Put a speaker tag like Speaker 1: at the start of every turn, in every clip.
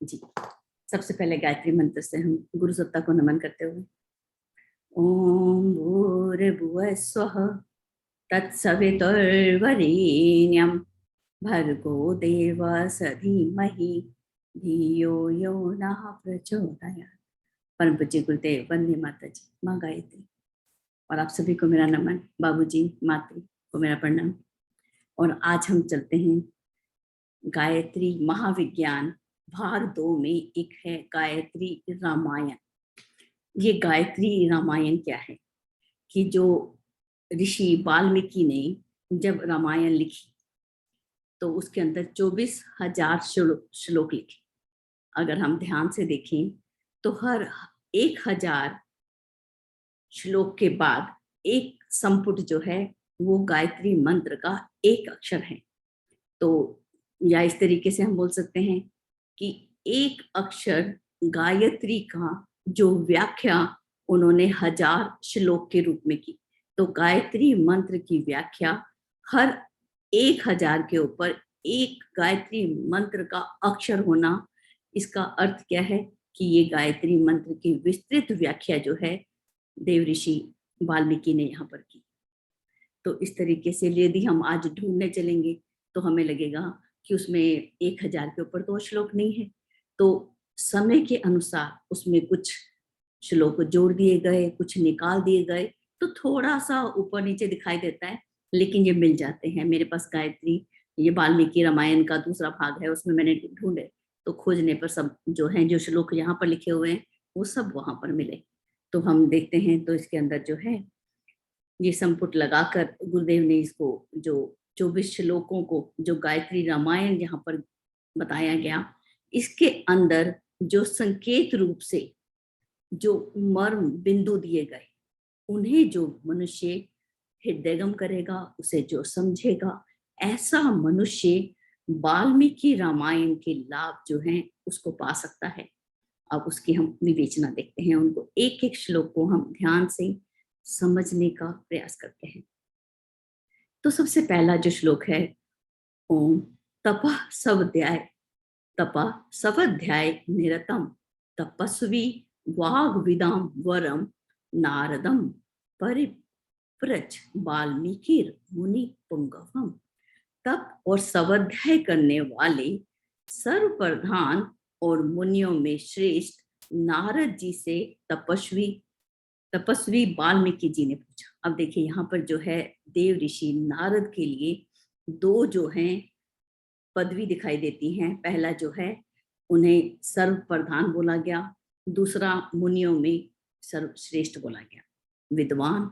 Speaker 1: जी, सबसे पहले गायत्री मंत्र से हम गुरु सत्ता को नमन करते हुए ओम भूर्भुवः स्वः तत्सवितुर्वरेण्यं भर्गो देवस्य धीमहि धियो यो नः प्रचोदयात्। परम पूज्य गुरुदेव, वंदे माता जी, माँ गायत्री। और आप सभी को मेरा नमन, बाबूजी, मातृ को मेरा प्रणाम। और आज हम चलते हैं गायत्री महाविज्ञान भाग 2 में। एक है गायत्री रामायण। ये गायत्री रामायण क्या है कि जो ऋषि वाल्मीकि ने जब रामायण लिखी तो उसके अंदर 24,000 श्लोक लिखे। अगर हम ध्यान से देखें तो हर 1,000 श्लोक के बाद एक संपुट जो है वो गायत्री मंत्र का एक अक्षर है। तो या इस तरीके से हम बोल सकते हैं कि एक अक्षर गायत्री का जो व्याख्या उन्होंने 1,000 श्लोक के रूप में की। तो गायत्री मंत्र की व्याख्या हर 1,000 के ऊपर एक गायत्री मंत्र का अक्षर होना। इसका अर्थ क्या है कि ये गायत्री मंत्र की विस्तृत व्याख्या जो है देव ऋषि वाल्मीकि ने यहाँ पर की। तो इस तरीके से यदि हम आज ढूंढने चलेंगे तो हमें लगेगा कि उसमें 1,000 के ऊपर तो श्लोक नहीं है। तो समय के अनुसार उसमें कुछ श्लोक जोड़ दिए गए, कुछ निकाल दिए गए, तो थोड़ा सा ऊपर नीचे दिखाई देता है, लेकिन ये मिल जाते हैं। मेरे पास गायत्री ये वाल्मीकि रामायण का दूसरा भाग है, उसमें मैंने ढूंढे तो खोजने पर सब जो है जो श्लोक यहाँ पर लिखे हुए हैं वो सब वहां पर मिले। तो हम देखते हैं तो इसके अंदर जो है ये संपुट लगाकर गुरुदेव ने इसको जो 24 श्लोकों को जो गायत्री रामायण यहाँ पर बताया गया, इसके अंदर जो संकेत रूप से जो मर्म बिंदु दिए गए उन्हें जो मनुष्य हृदयगम करेगा, उसे जो समझेगा, ऐसा मनुष्य वाल्मीकि रामायण के लाभ जो हैं उसको पा सकता है। अब उसकी हम विवेचना देखते हैं, उनको एक एक श्लोक को हम ध्यान से समझने का प्रयास करते हैं। तो सबसे पहला जो श्लोक है, ओम तपः सवध्याय निरतम तपस्वी वाग्विदाम वरम नारदम परिप्रच वाल्मीकिर मुनि पुंगवम। तप और स्वाध्याय करने वाले सर्वप्रधान और मुनियों में श्रेष्ठ नारद जी से तपस्वी वाल्मीकि जी ने पूछा। अब देखिए यहाँ पर जो है देव ऋषि नारद के लिए दो जो हैं पदवी दिखाई देती हैं। पहला जो है उन्हें सर्व प्रधान बोला गया, दूसरा मुनियों में सर्वश्रेष्ठ बोला गया। विद्वान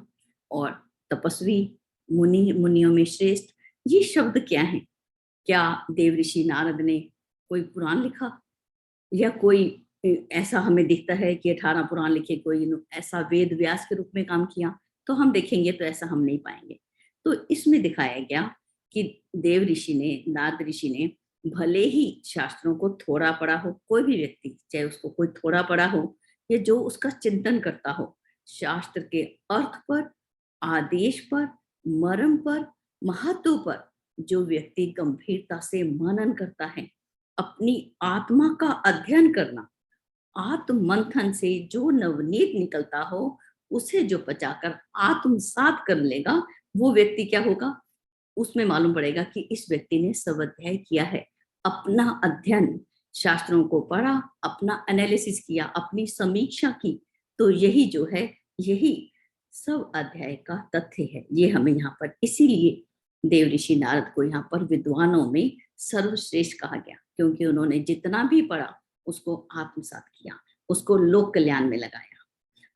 Speaker 1: और तपस्वी, मुनियों में श्रेष्ठ, ये शब्द क्या है? क्या देव ऋषि नारद ने कोई पुराण लिखा या कोई ऐसा हमें दिखता है कि 18 पुराण लिखे, कोई ऐसा वेद व्यास के रूप में काम किया? तो हम देखेंगे तो ऐसा हम नहीं पाएंगे। तो इसमें दिखाया गया कि देव ऋषि ने, नारद ऋषि ने भले ही शास्त्रों को थोड़ा पढ़ा हो, कोई भी व्यक्ति चाहे उसको कोई थोड़ा पढ़ा हो या जो उसका चिंतन करता हो, शास्त्र के अर्थ पर, आदेश पर, मर्म पर, महत्व पर जो व्यक्ति गंभीरता से मनन करता है, अपनी आत्मा का अध्ययन करना, आत्म मंथन से जो नवनीत निकलता हो उसे जो पचाकर आत्मसात कर लेगा, वो व्यक्ति क्या होगा? उसमें मालूम पड़ेगा कि इस व्यक्ति ने स्वाध्याय किया है, अपना अध्ययन, शास्त्रों को पढ़ा, अपना एनालिसिस किया, अपनी समीक्षा की। तो यही जो है, यही सब अध्याय का तथ्य है। ये हमें यहाँ पर इसीलिए देव ऋषि नारद को यहाँ पर विद्वानों में सर्वश्रेष्ठ कहा गया, क्योंकि उन्होंने जितना भी पढ़ा उसको आत्मसात किया, उसको लोक कल्याण में लगाया।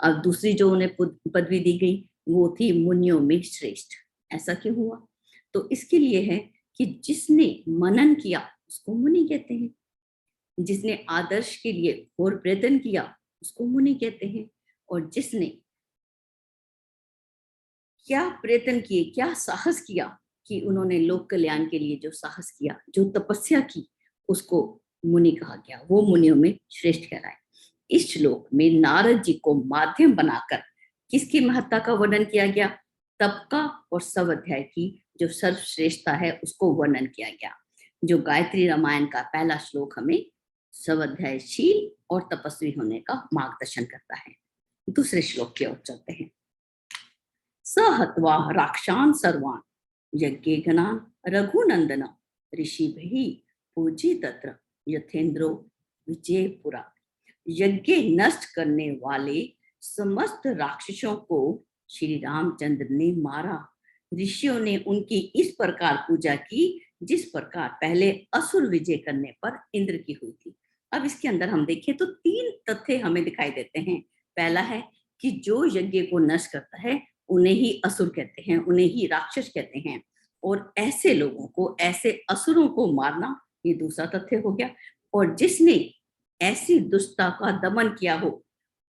Speaker 1: अब दूसरी जो उन्हें पदवी दी गई वो थी मुनियों में श्रेष्ठ। ऐसा क्यों हुआ? तो इसके लिए है कि जिसने मनन किया उसको मुनि कहते हैं, जिसने आदर्श के लिए घोर प्रयत्न किया उसको मुनि कहते हैं, और जिसने क्या प्रयत्न किए, क्या साहस किया कि उन्होंने लोक कल्याण के लिए जो साहस किया, जो तपस्या की, उसको मुनि कहा गया, वो मुनियों में श्रेष्ठ कहलाए। इस श्लोक में नारद जी को माध्यम बनाकर किसकी महत्ता का वर्णन किया गया? तप का और स्वाध्याय की जो सर्वश्रेष्ठता है उसको वर्णन किया गया। जो गायत्री रामायण का पहला श्लोक हमें स्वाध्यायशील और तपस्वी होने का मार्गदर्शन करता है। दूसरे श्लोक की ओर चलते हैं। स हत्वा राक्षान् सर्वान् यज्ञेघ्नान् रघुनंदन ऋषिभिः पूजी तत्र यथेन्द्रो विजयपुरा। यज्ञ नष्ट करने वाले समस्त राक्षसों को श्री रामचंद्र ने मारा। ऋषियों ने उनकी इस प्रकार पूजा की जिस प्रकार पहले असुर विजय करने पर इंद्र की हुई थी। अब इसके अंदर हम देखें तो तीन तथ्य हमें दिखाई देते हैं। पहला है कि जो यज्ञ को नष्ट करता है उन्हें ही असुर कहते हैं, उन्हें ही राक्षस कहते हैं, और ऐसे लोगों को, ऐसे असुरों को मारना, ये दूसरा तथ्य हो गया। और जिसने ऐसी दुष्टता का दमन किया हो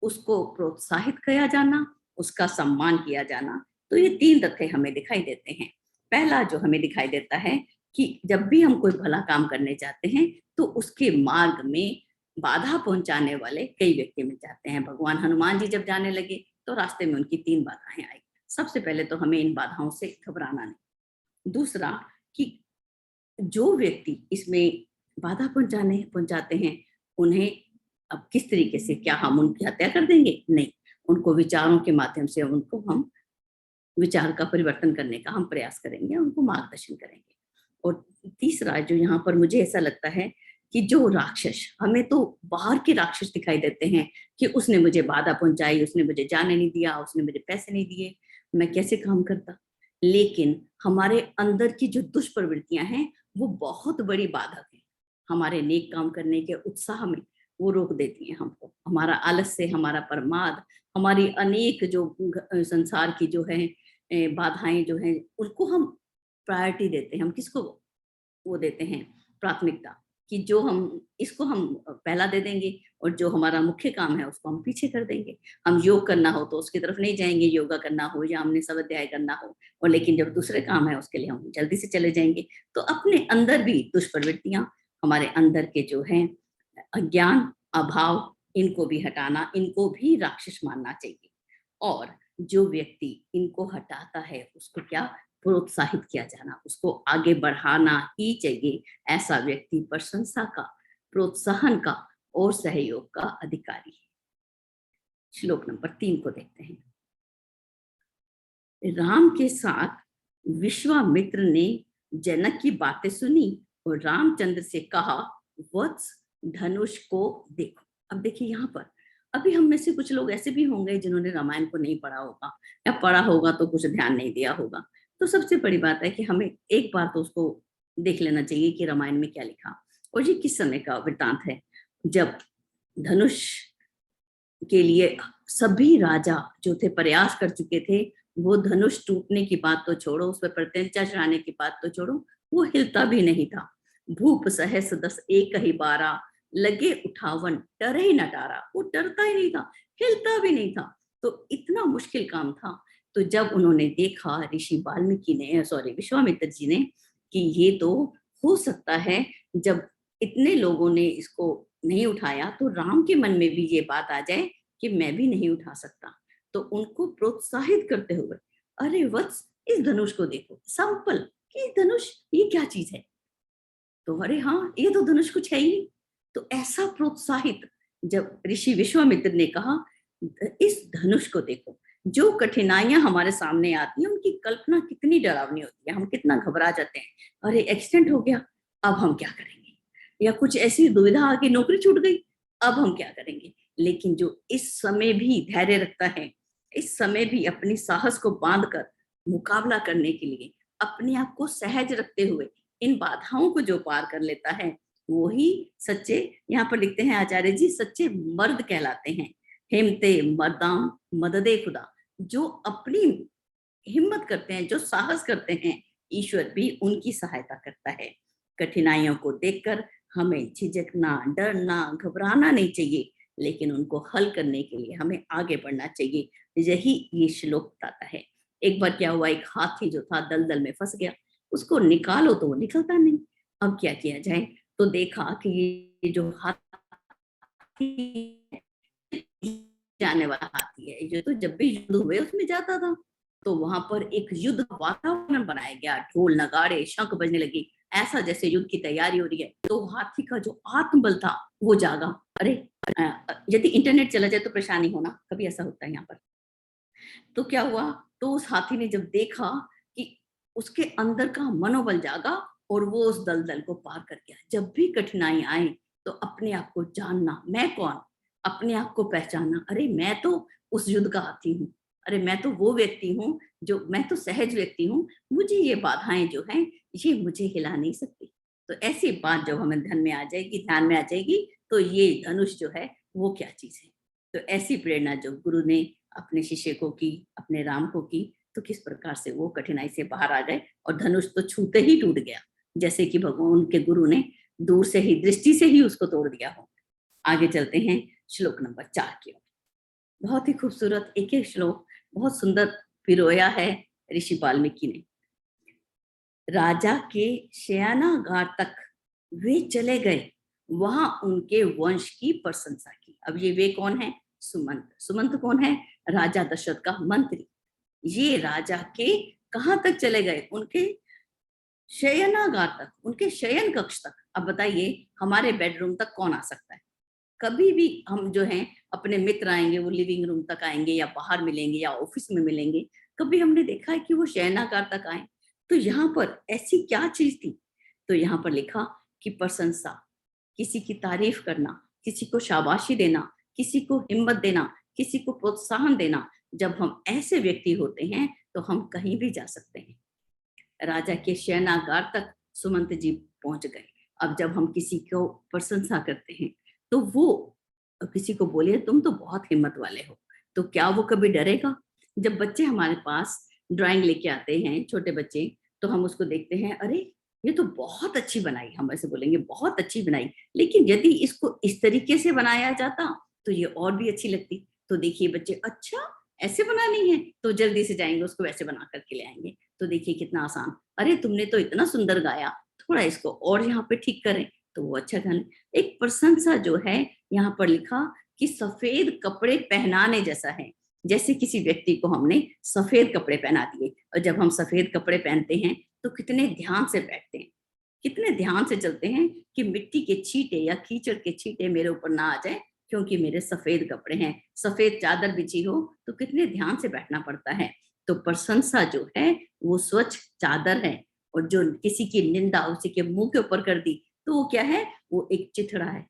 Speaker 1: उसको प्रोत्साहित किया जाना, उसका सम्मान किया जाना। तो ये तीन तथ्य हमें दिखाई देते हैं। पहला जो हमें दिखाई देता है कि जब भी हम कोई भला काम करने जाते हैं तो उसके मार्ग में बाधा पहुंचाने वाले कई व्यक्ति मिल जाते हैं। भगवान हनुमान जी जब जाने लगे तो रास्ते में उनकी तीन बाधाएं आई। सबसे पहले तो हमें इन बाधाओं से घबराना नहीं। दूसरा कि जो व्यक्ति इसमें बाधा पहुंचाते हैं उन्हें अब किस तरीके से, क्या हम उनकी हत्या कर देंगे? नहीं, उनको विचारों के माध्यम से उनको हम विचार का परिवर्तन करने का हम प्रयास करेंगे, उनको मार्गदर्शन करेंगे। और तीसरा जो यहाँ पर मुझे ऐसा लगता है कि जो राक्षस, हमें तो बाहर के राक्षस दिखाई देते हैं कि उसने मुझे बाधा पहुंचाई, उसने मुझे जाने नहीं दिया, उसने मुझे पैसे नहीं दिए, मैं कैसे काम करता। लेकिन हमारे अंदर की जो दुष्प्रवृत्तियां हैं वो बहुत बड़ी बाधक है हमारे नेक काम करने के उत्साह में। वो रोक देती हैं हमको, हमारा आलस्य, हमारा प्रमाद, हमारी अनेक जो संसार की जो है बाधाएं जो हैं उनको हम प्रायोरिटी देते हैं। हम किसको वो देते हैं प्राथमिकता, कि जो हम इसको हम पहला दे देंगे और जो हमारा मुख्य काम है उसको हम पीछे कर देंगे। हम योग करना हो तो उसकी तरफ नहीं जाएंगे, योगा करना हो या हमने स्वाध्याय करना हो, और लेकिन जब दूसरे काम है उसके लिए हम जल्दी से चले जाएंगे। तो अपने अंदर भी दुष्प्रवृत्तियां, हमारे अंदर के जो है अज्ञान, अभाव, इनको भी हटाना, इनको भी राक्षस मानना चाहिए। और जो व्यक्ति इनको हटाता है उसको क्या प्रोत्साहित किया जाना, उसको आगे बढ़ाना ही चाहिए। ऐसा व्यक्ति प्रशंसा का, प्रोत्साहन का और सहयोग का अधिकारी है। श्लोक नंबर 3 को देखते हैं। राम के साथ विश्वामित्र ने जनक की बातें सुनी और रामचंद्र से कहा, वत्स धनुष को देखो। अब देखिए यहाँ पर अभी हम में से कुछ लोग ऐसे भी होंगे जिन्होंने रामायण को नहीं पढ़ा होगा, या पढ़ा होगा तो कुछ ध्यान नहीं दिया होगा। तो सबसे बड़ी बात है कि हमें एक बार तो उसको देख लेना चाहिए कि रामायण में क्या लिखा और ये किस समय का वृतांत है, जब धनुष के लिए सभी राजा जो थे प्रयास कर चुके थे। वो धनुष टूटने की बात तो छोड़ो, उस पर प्रत्यंचा चढ़ाने की बात तो छोड़ो, वो हिलता भी नहीं था। भूप सहस दस एक ही बारा, लगे उठावन डरे ही न डारा। वो डरता ही नहीं था, हिलता भी नहीं था। तो इतना मुश्किल काम था। तो जब उन्होंने देखा, ऋषि वाल्मीकि ने, सॉरी विश्वामित्र जी ने, कि ये तो हो सकता है, जब इतने लोगों ने इसको नहीं उठाया तो राम के मन में भी ये बात आ जाए कि मैं भी नहीं उठा सकता। तो उनको प्रोत्साहित करते हुए, अरे वत्स इस धनुष को देखो, सिंपल कि धनुष ये क्या चीज है, तो अरे हाँ ये तो धनुष कुछ है ही नहीं। तो ऐसा प्रोत्साहित जब ऋषि विश्वामित्र ने कहा, इस धनुष को देखो। जो कठिनाइयां हमारे सामने आती हैं उनकी कल्पना कितनी डरावनी होती है, हम कितना घबरा जाते हैं, अरे एक्सीडेंट हो गया अब हम क्या करेंगे, या कुछ ऐसी दुविधा आ गई, नौकरी छूट गई अब हम क्या करेंगे। लेकिन जो इस समय भी धैर्य रखता है, इस समय भी अपनी साहस को बांध कर मुकाबला करने के लिए अपने आप को सहज रखते हुए इन बाधाओं को जो पार कर लेता है, वो ही सच्चे, यहाँ पर लिखते हैं आचार्य जी, सच्चे मर्द कहलाते हैं। हिमते मर्दाम मददे खुदा। जो अपनी हिम्मत करते हैं, जो साहस करते हैं, ईश्वर भी उनकी सहायता करता है। कठिनाइयों को देखकर हमें झिझकना, डरना, घबराना नहीं चाहिए, लेकिन उनको हल करने के लिए हमें आगे बढ़ना चाहिए। यही ये श्लोक बताता है। एक बार क्या हुआ, एक हाथी जो था दलदल में फंस गया, उसको निकालो तो वो निकलता नहीं। अब क्या किया जाए, तो देखा कि ये जो हाथी जाने वाला हाथी है, ये तो जब भी युद्ध हुए उसमें जाता था, तो वहां पर एक युद्ध का वातावरण बनाया गया, ढोल नगाड़े शंख बजने लगे, ऐसा जैसे युद्ध की तैयारी हो रही है। तो हाथी का जो आत्मबल था वो जागा। अरे यदि इंटरनेट चला जाए तो परेशानी होना, कभी ऐसा होता है यहाँ पर। तो क्या हुआ, तो उस हाथी ने जब देखा कि उसके अंदर का मनोबल जागा और वो उस दलदल को पार कर गया। जब भी कठिनाई आए तो अपने आप को जानना, मैं कौन, अपने आप को पहचानना। अरे मैं तो उस युद्ध का हाथी हूँ, अरे मैं तो वो व्यक्ति हूँ जो, मैं तो सहज व्यक्ति हूँ, मुझे ये बाधाएं जो हैं ये मुझे हिला नहीं सकती। तो ऐसी बात जब हमें ध्यान में आ जाएगी, ध्यान में आ जाएगी, तो ये धनुष जो है वो क्या चीज है। तो ऐसी प्रेरणा जो गुरु ने अपने शिष्य को की, अपने राम को की, तो किस प्रकार से वो कठिनाई से बाहर आ गए और धनुष तो छूते ही टूट गया, जैसे कि भगवान के गुरु ने दूर से ही, दृष्टि से ही उसको तोड़ दिया हो। आगे चलते हैं श्लोक नंबर 4 की ओर। बहुत ही खूबसूरत एक एक श्लोक, बहुत सुंदर पिरोया है ऋषि वाल्मीकि ने। राजा के शयनागार तक वे चले गए, वहां उनके वंश की प्रशंसा की। अब ये वे कौन है, सुमंत। सुमंत कौन है, राजा दशरथ का मंत्री। ये राजा के कहां तक चले गए, उनके शयनागार तक, उनके शयन कक्ष तक। अब बताइए हमारे बेडरूम तक कौन आ सकता है। कभी भी हम जो हैं अपने मित्र आएंगे वो लिविंग रूम तक आएंगे या बाहर मिलेंगे या ऑफिस में मिलेंगे, कभी हमने देखा है कि वो शयनागार तक आए। तो यहाँ पर ऐसी क्या चीज थी, तो यहाँ पर लिखा कि प्रशंसा, किसी की तारीफ करना, किसी को शाबाशी देना, किसी को हिम्मत देना, किसी को प्रोत्साहन देना। जब हम ऐसे व्यक्ति होते हैं तो हम कहीं भी जा सकते हैं। राजा के शयनागार तक सुमंत जी पहुंच गए। अब जब हम किसी को प्रशंसा करते हैं तो वो किसी को बोले तुम तो बहुत हिम्मत वाले हो, तो क्या वो कभी डरेगा। जब बच्चे हमारे पास ड्राइंग लेके आते हैं, छोटे बच्चे, तो हम उसको देखते हैं, अरे ये तो बहुत अच्छी बनाई, हम ऐसे बोलेंगे बहुत अच्छी बनाई, लेकिन यदि इसको इस तरीके से बनाया जाता तो ये और भी अच्छी लगती। तो देखिए बच्चे, अच्छा ऐसे बनानी है, तो जल्दी से जाएंगे उसको वैसे बना करके ले आएंगे। तो देखिए कितना आसान, अरे तुमने तो इतना सुंदर गाया, थोड़ा इसको और यहाँ पे ठीक करें, तो वो अच्छा गाने। एक प्रशंसा जो है यहाँ पर लिखा कि सफेद कपड़े पहनाने जैसा है। जैसे किसी व्यक्ति को हमने सफेद कपड़े पहना दिए, और जब हम सफेद कपड़े पहनते हैं तो कितने ध्यान से बैठते हैं, कितने ध्यान से चलते हैं कि मिट्टी के छींटे या कीचड़ के छींटे मेरे ऊपर ना आ जाए, क्योंकि मेरे सफेद कपड़े हैं, सफेद चादर बिछी हो तो कितने ध्यान से बैठना पड़ता है। तो प्रशंसा जो है वो स्वच्छ चादर है, और जो किसी की निंदा उसी के मुंह के ऊपर कर दी तो वो क्या है, वो एक चिथड़ा है।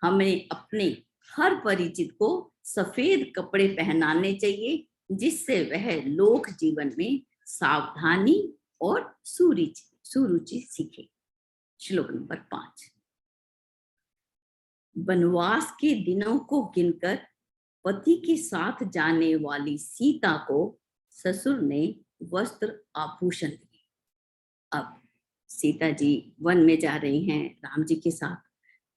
Speaker 1: हमें अपने हर परिचित को सफेद कपड़े पहनाने चाहिए, जिससे वह लोक जीवन में सावधानी और सुरुचि सीखे। श्लोक नंबर 5। वनवास के दिनों को गिनकर पति के साथ जाने वाली सीता को ससुर ने वस्त्र आभूषण दिए। अब सीता जी वन में जा रही हैं राम जी के साथ,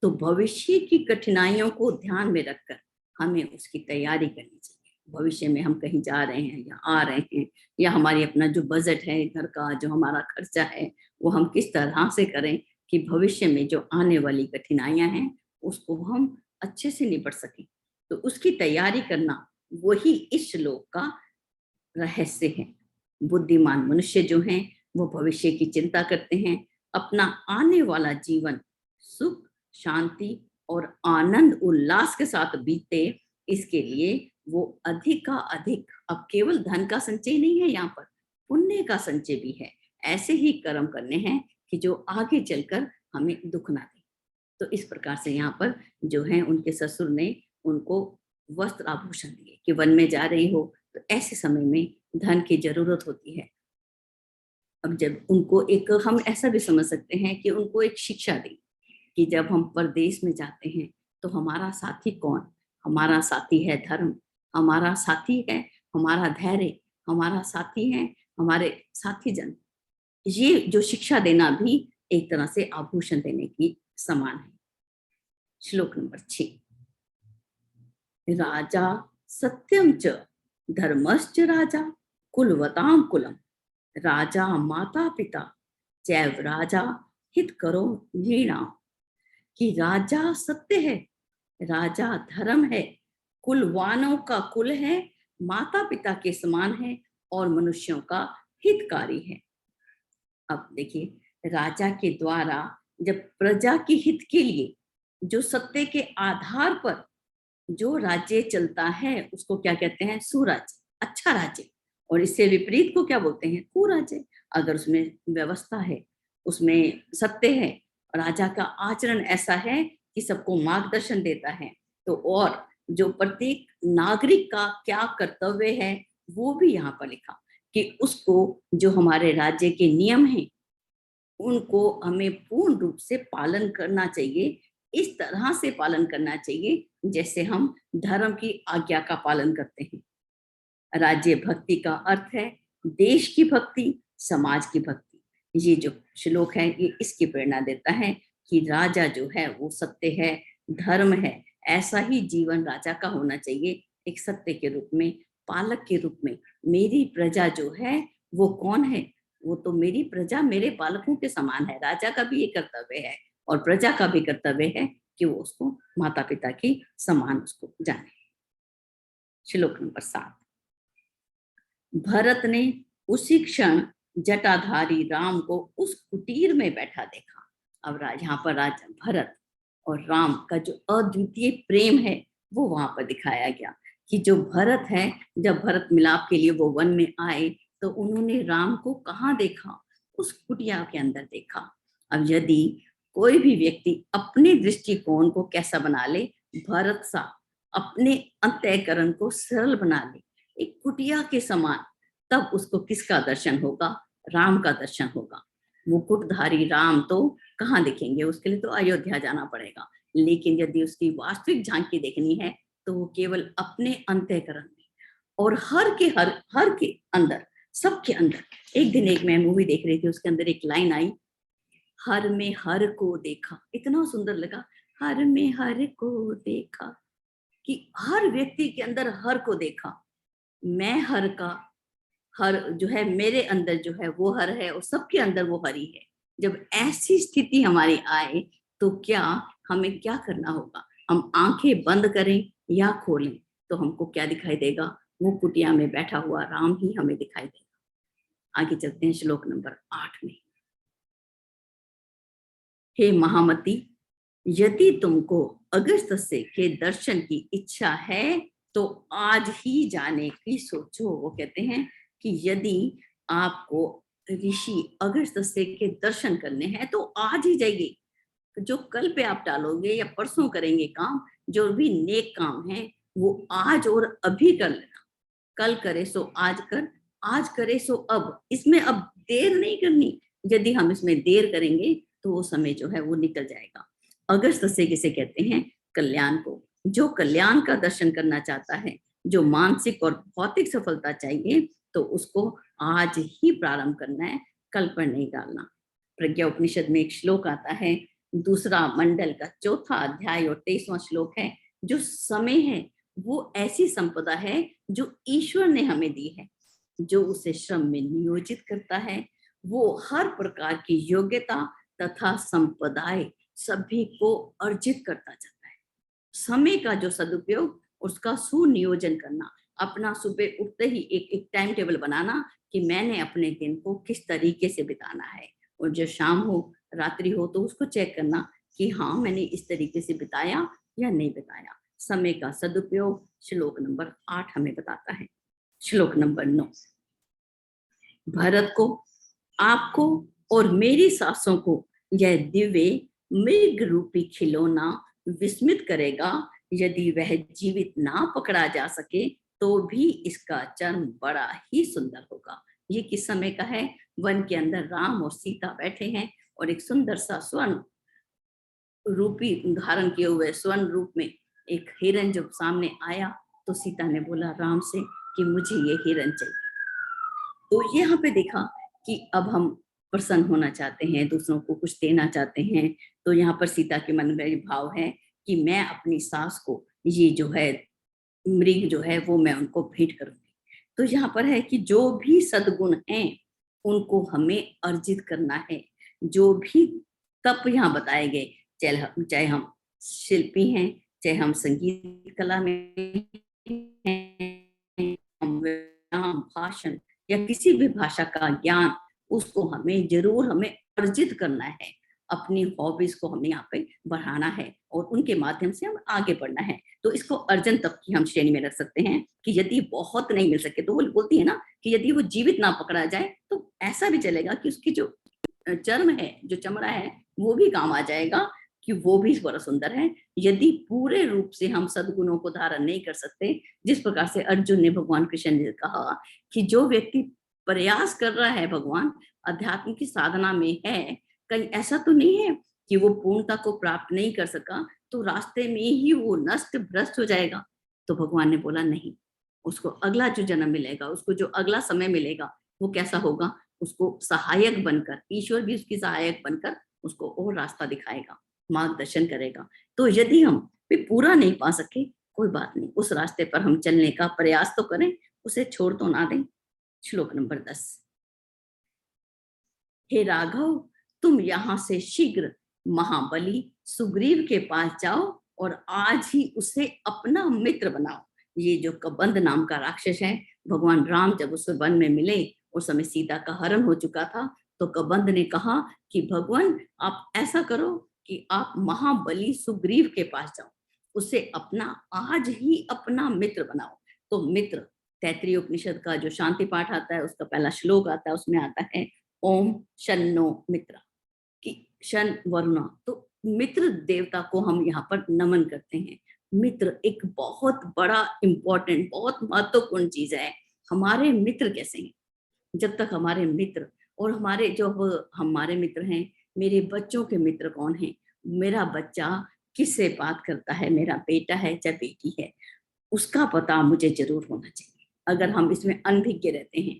Speaker 1: तो भविष्य की कठिनाइयों को ध्यान में रखकर हमें उसकी तैयारी करनी चाहिए। भविष्य में हम कहीं जा रहे हैं या आ रहे हैं, या हमारी अपना जो बजट है घर का, जो हमारा खर्चा है, वो हम किस तरह से करें कि भविष्य में जो आने वाली कठिनाइयां हैं उसको हम अच्छे से निपट सकें। तो उसकी तैयारी करना वही इस श्लोक का रहस्य है। बुद्धिमान मनुष्य जो हैं वो भविष्य की चिंता करते हैं, अपना आने वाला जीवन सुख शांति और आनंद उल्लास के साथ बीते, इसके लिए वो अधिक का अधिक, अब केवल धन का संचय नहीं है, यहाँ पर पुण्य का संचय भी है। ऐसे ही कर्म करने हैं कि जो आगे चलकर हमें दुख ना दे। तो इस प्रकार से यहाँ पर जो है उनके ससुर ने उनको वस्त्र आभूषण दिए कि वन में जा रही हो तो ऐसे समय में धन की जरूरत होती है। अब जब उनको एक, हम ऐसा भी समझ सकते हैं कि उनको एक शिक्षा दी कि जब हम परदेश में जाते हैं तो हमारा साथी कौन, हमारा साथी है धर्म, हमारा साथी है हमारा धैर्य, हमारा साथी है हमारे साथी जन। ये जो शिक्षा देना भी एक तरह से आभूषण देने की समान है। श्लोक नंबर 6। राजा सत्यम च धर्मश्च राजा कुलवताम कुलम, राजा माता पिता जैव राजा हित करो लीणा। कि राजा सत्य है, राजा धर्म है, कुलवानों का कुल है, माता पिता के समान है, और मनुष्यों का हितकारी है। अब देखिए, राजा के द्वारा जब प्रजा के हित के लिए जो सत्य के आधार पर जो राज्य चलता है उसको क्या कहते हैं? सुराज्य, अच्छा राज्य। और इससे विपरीत को क्या बोलते हैं? कुराज्य। अगर उसमें व्यवस्था है, उसमें सत्य है, राजा का आचरण ऐसा है कि सबको मार्गदर्शन देता है, तो और जो प्रत्येक नागरिक का क्या कर्तव्य है वो भी यहाँ पर लिखा कि उसको जो हमारे राज्य के नियम हैं उनको हमें पूर्ण रूप से पालन करना चाहिए। इस तरह से पालन करना चाहिए जैसे हम धर्म की आज्ञा का पालन करते हैं। राज्य भक्ति का अर्थ है देश की भक्ति, समाज की भक्ति। ये जो श्लोक है ये इसकी प्रेरणा देता है कि राजा जो है वो सत्य है, धर्म है। ऐसा ही जीवन राजा का होना चाहिए, एक सत्य के रूप में, पालक के रूप में। मेरी प्रजा जो है वो कौन है? वो तो मेरी प्रजा मेरे बालकों के समान है। राजा का भी ये कर्तव्य है और प्रजा का भी कर्तव्य है कि वो उसको माता पिता की समान उसको जाने। श्लोक नंबर 7। भरत ने उसी क्षण जटाधारी राम को उस कुटीर में बैठा देखा। अब यहाँ पर राजा भरत और राम का जो अद्वितीय प्रेम है वो वहां पर दिखाया गया कि जो भरत है, जब भरत मिलाप के लिए वो वन में आए तो उन्होंने राम को कहाँ देखा? उस कुटिया के अंदर देखा। अब यदि कोई भी व्यक्ति अपने दृष्टिकोण को कैसा बना ले, भरत सा अपने अंतःकरण को सरल बना ले, एक कुटिया के समान, तब उसको किसका दर्शन होगा? राम का दर्शन होगा। मुकुटधारी राम तो कहाँ दिखेंगे? उसके लिए तो अयोध्या जाना पड़ेगा। लेकिन यदि उसकी वास्तविक झांकी देखनी है तो वो केवल अपने अंतःकरण में और हर के अंदर, सबके अंदर। एक दिन एक मैं मूवी देख रही थी, उसके अंदर एक लाइन आई, हर में हर को देखा। इतना सुंदर लगा, हर में हर को देखा, कि हर व्यक्ति के अंदर हर को देखा। मैं हर का, हर जो है मेरे अंदर जो है वो हर है और सबके अंदर वो हरी है। जब ऐसी स्थिति हमारी आए तो क्या हमें क्या करना होगा? हम आंखें बंद करें या खोलें तो हमको क्या दिखाई देगा? वो कुटिया में बैठा हुआ राम ही हमें दिखाई देगा। आगे चलते हैं श्लोक नंबर 8 में। हे महामती, यदि तुमको अगस्त्य के दर्शन की इच्छा है तो आज ही जाने की सोचो। वो कहते हैं कि यदि आपको ऋषि अगस्त्य के दर्शन करने हैं तो आज ही जाइए। जो कल पे आप टालोगे या परसों करेंगे काम, जो भी नेक काम है वो आज और अभी कर लेना। कल करे सो आज कर, आज करे सो अब। इसमें अब देर नहीं करनी। यदि हम इसमें देर करेंगे तो वो समय जो है वो निकल जाएगा। अगस्त से किसे कहते हैं? कल्याण को। जो कल्याण का दर्शन करना चाहता है, जो मानसिक और भौतिक सफलता चाहिए, तो उसको आज ही प्रारंभ करना है, कल पर नहीं डालना। प्रज्ञा उपनिषद में एक श्लोक आता है, दूसरा मंडल का 4वां अध्याय और 23वां श्लोक है, जो समय है वो ऐसी संपदा है जो ईश्वर ने हमें दी है। जो उसे श्रम में नियोजित करता है वो हर प्रकार की योग्यता तथा संपदाएं सभी को अर्जित करता जाता है। समय का जो सदुपयोग, उसका सुनियोजन करना, अपना सुबह उठते ही एक टाइम टेबल बनाना कि मैंने अपने दिन को किस तरीके से बिताना है, और जो शाम हो, रात्रि हो, तो उसको चेक करना कि हाँ मैंने इस तरीके से बिताया या नहीं बिताया। समय का सदुपयोग श्लोक नंबर 8 हमें बताता है। श्लोक नंबर 9। भरत को, आपको और मेरी सासों को यह दिव्य मृग रूपी खिलौना विस्मित करेगा। यदि वह जीवित ना पकड़ा जा सके तो भी इसका चर्म बड़ा ही सुंदर होगा। ये किस समय का है? वन के अंदर राम और सीता बैठे हैं और एक सुंदर सा स्वर्ण रूपी धारण किए हुए स्वर्ण रूप में एक हिरण जब सामने आया तो सीता ने बोला राम से कि मुझे ये हिरण चाहिए। तो यहाँ पे देखा कि अब हम प्रसन्न होना चाहते हैं, दूसरों को कुछ देना चाहते हैं, तो यहाँ पर सीता के मन में भाव है कि मैं अपनी सास को ये जो है मृग जो है वो मैं उनको भेंट करूंगी। तो यहाँ पर है कि जो भी सद्गुण हैं उनको हमें अर्जित करना है। जो भी तप यहाँ बताए गए, चाहे हम शिल्पी हैं, चाहे हम संगीत कला में हैं, हम भाषण या किसी भी भाषा का ज्ञान, उसको हमें जरूर हमें अर्जित करना है। अपनी हॉबीज को हमें यहाँ पे बढ़ाना है और उनके माध्यम से हम आगे बढ़ना है। तो इसको अर्जन तक की हम श्रेणी में रख सकते हैं कि यदि बहुत नहीं मिल सके तो वो बोलती है ना कि यदि वो जीवित ना पकड़ा जाए तो ऐसा भी चलेगा कि उसकी जो चर्म है, जो चमड़ा है, वो भी काम आ जाएगा, कि वो भी बड़ा सुंदर है। यदि पूरे रूप से हम सद्गुणों को धारण नहीं कर सकते, जिस प्रकार से अर्जुन ने भगवान कृष्ण ने कहा कि जो व्यक्ति प्रयास कर रहा है भगवान अध्यात्म की साधना में है, कहीं ऐसा तो नहीं है कि वो पूर्णता को प्राप्त नहीं कर सका तो रास्ते में ही वो नष्ट भ्रष्ट हो जाएगा। तो भगवान ने बोला नहीं, उसको अगला जो जन्म मिलेगा, उसको जो अगला समय मिलेगा, वो कैसा होगा, उसको सहायक बनकर, ईश्वर भी उसकी सहायक बनकर उसको और रास्ता दिखाएगा, मार्गदर्शन करेगा। तो यदि हम भी पूरा नहीं पा सके, कोई बात नहीं, उस रास्ते पर हम चलने का प्रयास तो करें, उसे छोड़ तो ना दें। श्लोक नंबर 10। हे राघव, तुम यहाँ से शीघ्र महाबली सुग्रीव के पास जाओ और आज ही उसे अपना मित्र बनाओ। ये जो कबंध नाम का राक्षस है, भगवान राम जब उस वन में मिले, उस समय सीता का हरण हो चुका था, तो कबंध ने कहा कि भगवान आप ऐसा करो कि आप महाबली सुग्रीव के पास जाओ, उसे अपना आज ही अपना मित्र बनाओ। तो मित्र, तैत्तिरीय उपनिषद का जो शांति पाठ आता है, उसका पहला श्लोक आता है, उसमें आता है ओम शन्नो मित्र, कि शन वरुणा। तो मित्र देवता को हम यहाँ पर नमन करते हैं। मित्र एक बहुत बड़ा इंपॉर्टेंट, बहुत महत्वपूर्ण चीज है। हमारे मित्र कैसे हैं? जब तक हमारे मित्र और हमारे जो हमारे मित्र हैं, मेरे बच्चों के मित्र कौन हैं, मेरा बच्चा किससे बात करता है, मेरा बेटा है चाहे बेटी है, उसका पता मुझे जरूर होना चाहिए। अगर हम इसमें अनभिज्ञ रहते हैं,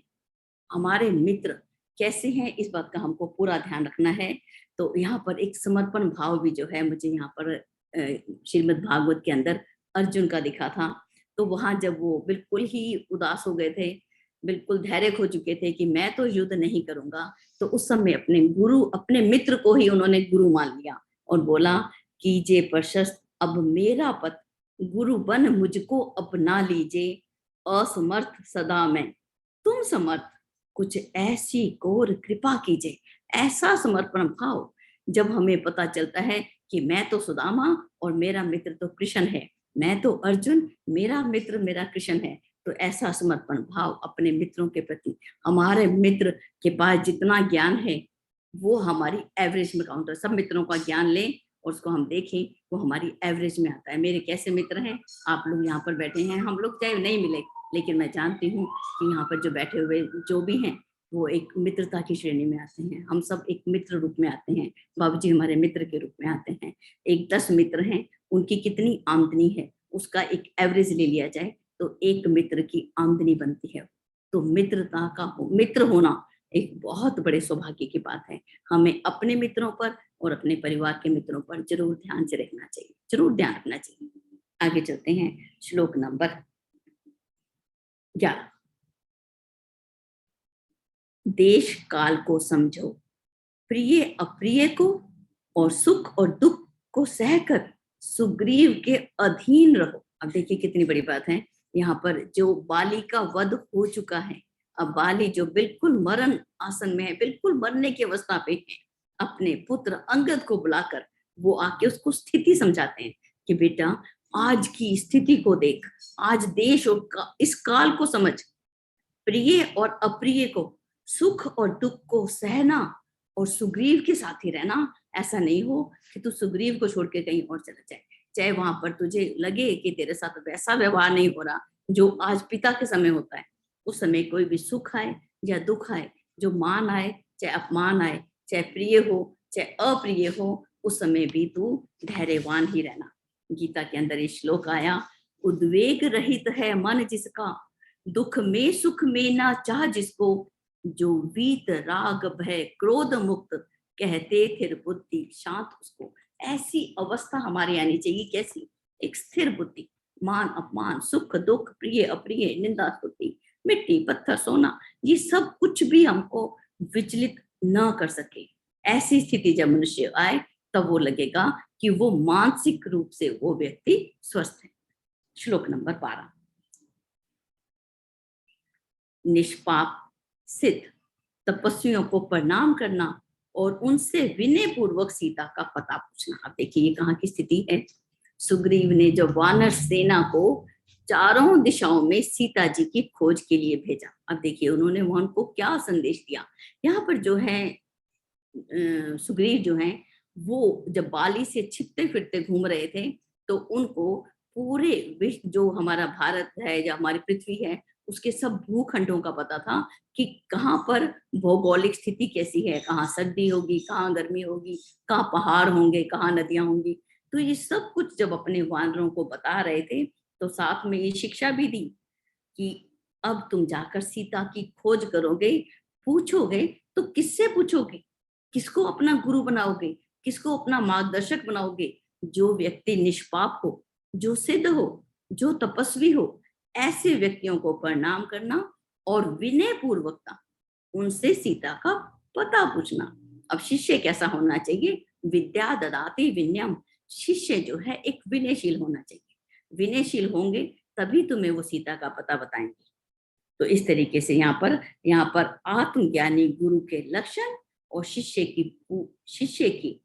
Speaker 1: हमारे मित्र कैसे हैं, इस बात का हमको पूरा ध्यान रखना है। तो यहाँ पर एक समर्पण भाव भी जो है मुझे यहाँ पर श्रीमद् भागवत के अंदर अर्जुन का दिखा था। तो वहां जब वो बिल्कुल ही उदास हो गए थे, बिल्कुल धैर्य खो चुके थे कि मैं तो युद्ध नहीं करूंगा, तो उस समय अपने गुरु, अपने मित्र को ही उन्होंने गुरु मान लिया और बोला कीजिए प्रशस्त अब मेरा पथ, गुरु बन मुझको अपना लीजिए, असमर्थ सदा मैं तुम समर्थ, कुछ ऐसी घोर कृपा कीजिए। ऐसा समर्पण भाव जब हमें पता चलता है कि मैं तो सुदामा और मेरा मित्र तो कृष्ण है, मैं तो अर्जुन, मेरा मित्र मेरा कृष्ण है, तो ऐसा समर्पण भाव अपने मित्रों के प्रति, हमारे मित्र के पास जितना ज्ञान है वो हमारी एवरेज में काउंट है। सब मित्रों का ज्ञान लें और उसको हम देखें, वो हमारी एवरेज में आता है। मेरे कैसे मित्र हैं, आप लोग यहाँ पर बैठे हैं, हम लोग चाहे नहीं मिले, लेकिन मैं जानती हूँ कि यहाँ पर जो बैठे हुए जो भी हैं वो एक मित्रता की श्रेणी में आते हैं। हम सब एक मित्र रूप में आते हैं, बाबू जी हमारे मित्र के रूप में आते हैं। एक 10 मित्र हैं, उनकी कितनी आमदनी है उसका एक एवरेज ले लिया जाए तो एक मित्र की आमदनी बनती है। तो मित्रता का मित्र होना एक बहुत बड़े सौभाग्य की बात है। हमें अपने मित्रों पर और अपने परिवार के मित्रों पर जरूर ध्यान से रखना चाहिए, जरूर ध्यान रखना चाहिए। आगे चलते हैं, श्लोक नंबर 11। देश काल को समझो, प्रिय अप्रिय को और सुख और दुख को सहकर सुग्रीव के अधीन रहो। अब देखिए कितनी बड़ी बात है। यहाँ पर जो बाली का वध हो चुका है, अब बाली जो बिल्कुल मरण आसन में है, बिल्कुल मरने की अवस्था पे है, अपने पुत्र अंगद को बुलाकर वो आके उसको स्थिति समझाते हैं कि बेटा आज की स्थिति को देख, आज देश और इस काल को समझ, प्रिय और अप्रिय को, सुख और दुख को सहना और सुग्रीव के साथ ही रहना। ऐसा नहीं हो कि तू सुग्रीव को छोड़ के कहीं और चला जाए, चाहे वहां पर तुझे लगे कि तेरे साथ वैसा व्यवहार नहीं हो रहा जो आज पिता के समय होता है। उस समय कोई भी सुख आए या दुख आए, जो मान आए चाहे अपमान आए, चाहे प्रिय हो चाहे अप्रिय हो, उस समय भी तू धैर्यवान ही रहना। गीता के अंदर ये श्लोक आया, उद्वेग रहित है मन जिसका, दुख में सुख में ना चाह जिसको, जो वीत राग भय क्रोध मुक्त, कहते थिर बुद्धि शांत उसको। ऐसी अवस्था हमारे आनी चाहिए। कैसी? एक स्थिर बुद्धि, मान अपमान सुख दुख प्रिय अप्रिय निंदा स्तुति मिट्टी पत्थर सोना, ये सब कुछ भी हमको विचलित न कर सके। ऐसी स्थिति जब मनुष्य आए तब वो लगेगा कि वो मानसिक रूप से वो व्यक्ति स्वस्थ है। श्लोक नंबर 12। निष्पाप सिद्ध तपस्वियों को प्रणाम करना और उनसे विनय पूर्वक सीता का पता पूछना। अब देखिए ये कहाँ की स्थिति है। सुग्रीव ने जो वानर सेना को चारों दिशाओं में सीता जी की खोज के लिए भेजा। अब देखिए उन्होंने वहां को क्या संदेश दिया। यहाँ पर जो है सुग्रीव जो है वो जब बाली से छिपते फिरते घूम रहे थे तो उनको पूरे विश्व जो हमारा भारत है या हमारी पृथ्वी है उसके सब भूखंडों का पता था कि कहाँ पर भौगोलिक स्थिति कैसी है, कहाँ सर्दी होगी, कहाँ गर्मी होगी, कहाँ पहाड़ होंगे, कहाँ नदियां होंगी। तो ये सब कुछ जब अपने वानरों को बता रहे थे तो साथ में ये शिक्षा भी दी कि अब तुम जाकर सीता की खोज करोगे, पूछोगे तो किससे पूछोगे, किसको अपना गुरु बनाओगे, किसको अपना मार्गदर्शक बनाओगे। जो व्यक्ति निष्पाप हो, जो सिद्ध हो, जो तपस्वी हो, ऐसे व्यक्तियों को प्रणाम करना और विनय पूर्वकता उनसे सीता का पता पूछना। अब शिष्य कैसा होना चाहिए? विद्या ददाति विनयम। शिष्य जो है एक विनयशील होना चाहिए। विनयशील होंगे तभी तुम्हें वो सीता का पता बताएंगे। तो इस तरीके से यहाँ पर आत्मज्ञानी गुरु के लक्षण और शिष्य की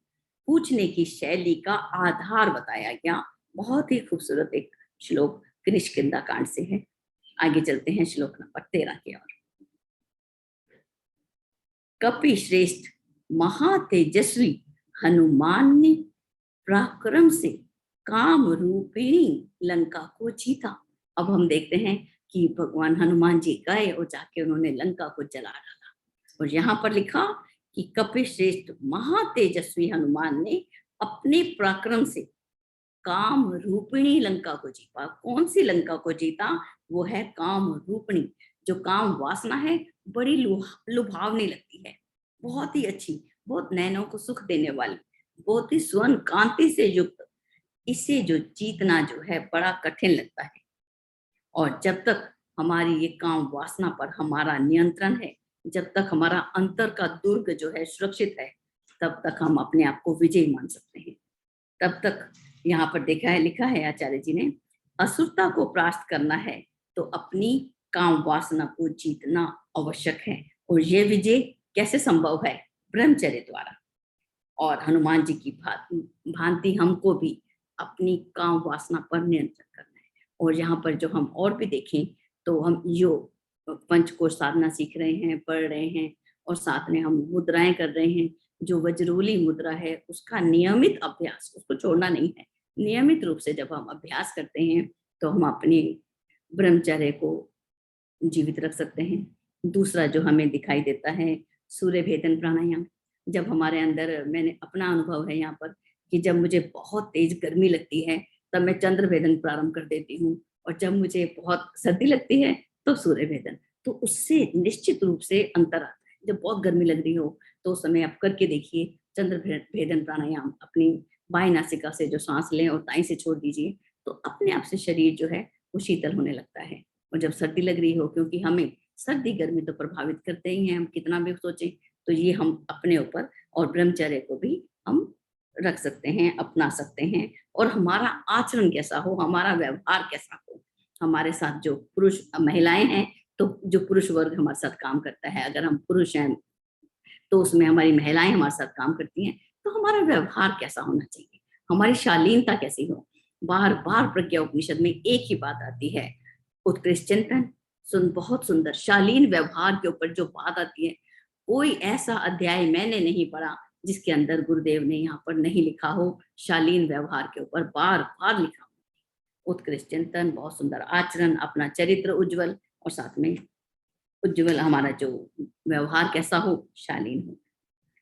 Speaker 1: पूछने की शैली का आधार बताया गया। बहुत ही खूबसूरत एक श्लोक किष्किंधा कांड से है। आगे चलते हैं श्लोक नंबर 13 की ओर। कपि श्रेष्ठ महातेजस्वी हनुमान ने पराक्रम से काम रूपिणी लंका को जीता। अब हम देखते हैं कि भगवान हनुमान जी गए और जाके उन्होंने लंका को जला डाला। और यहाँ पर लिखा कि कपिश्रेष्ठ महातेजस्वी हनुमान ने अपने पराक्रम से काम रूपिणी लंका को जीता। कौन सी लंका को जीता? वो है काम रूपिणी। जो काम वासना है बड़ी लुभावनी लगती है, बहुत ही अच्छी, बहुत नैनों को सुख देने वाली, बहुत ही स्वर्ण कांति से युक्त। इसे जो जीतना जो है बड़ा कठिन लगता है। और जब तक हमारी ये काम वासना पर हमारा नियंत्रण है, जब तक हमारा अंतर का दुर्ग जो है सुरक्षित है, तब तक हम अपने आप को विजयी मान सकते हैं। तब तक यहाँ पर देखा है, लिखा है आचार्य जी ने, असुरता को परास्त करना है तो अपनी काम वासना को जीतना आवश्यक है। और ये विजय कैसे संभव है? ब्रह्मचर्य द्वारा। और हनुमान जी की भांति हमको भी अपनी काम वासना पर नियंत्रण करना है। और यहाँ पर जो हम और भी देखें तो हम योग पंचकोश साधना सीख रहे हैं, पढ़ रहे हैं, और साथ में हम मुद्राएं कर रहे हैं। जो वज्रोली मुद्रा है उसका नियमित अभ्यास, उसको छोड़ना नहीं है। नियमित रूप से जब हम अभ्यास करते हैं तो हम अपनी ब्रह्मचर्य को जीवित रख सकते हैं। दूसरा जो हमें दिखाई देता है सूर्य भेदन प्राणायाम। जब हमारे अंदर, मैंने अपना अनुभव है यहाँ पर कि जब मुझे बहुत तेज गर्मी लगती है तब मैं चंद्र भेदन प्रारंभ कर देती हूँ, और जब मुझे बहुत सर्दी लगती है तो सूर्य भेदन। तो उससे निश्चित रूप से अंतर आता है। जब बहुत गर्मी लग रही हो तो उस समय आप करके देखिए चंद्र भेदन प्राणायाम। अपनी बाएं नासिका से जो सांस लें और दाएं से छोड़ दीजिए तो अपने आप से शरीर जो है वो शीतल होने लगता है। और जब सर्दी लग रही हो, क्योंकि हमें सर्दी गर्मी तो प्रभावित करते ही हैं, हम कितना भी सोचें, तो ये हम अपने ऊपर और ब्रह्मचर्य को भी हम रख सकते हैं, अपना सकते हैं। और हमारा आचरण कैसा हो, हमारा व्यवहार कैसा हो, हमारे साथ जो पुरुष महिलाएं हैं तो जो पुरुष वर्ग हमारे साथ काम करता है, अगर हम पुरुष हैं तो उसमें हमारी महिलाएं हमारे साथ काम करती हैं, तो हमारा व्यवहार कैसा होना चाहिए, हमारी शालीनता कैसी हो। बार बार प्रज्ञा उपनिषद में एक ही बात आती है, उत्कृष्ट चिंतन, बहुत सुंदर शालीन व्यवहार के ऊपर जो बात आती है। कोई ऐसा अध्याय मैंने नहीं पढ़ा जिसके अंदर गुरुदेव ने यहाँ पर नहीं लिखा हो शालीन व्यवहार के ऊपर, बार बार लिखा हो। उत्कृष्ट चिंतन, बहुत सुंदर आचरण, अपना चरित्र उज्जवल, और साथ में उज्जवल हमारा जो व्यवहार कैसा हो, शालीन हो।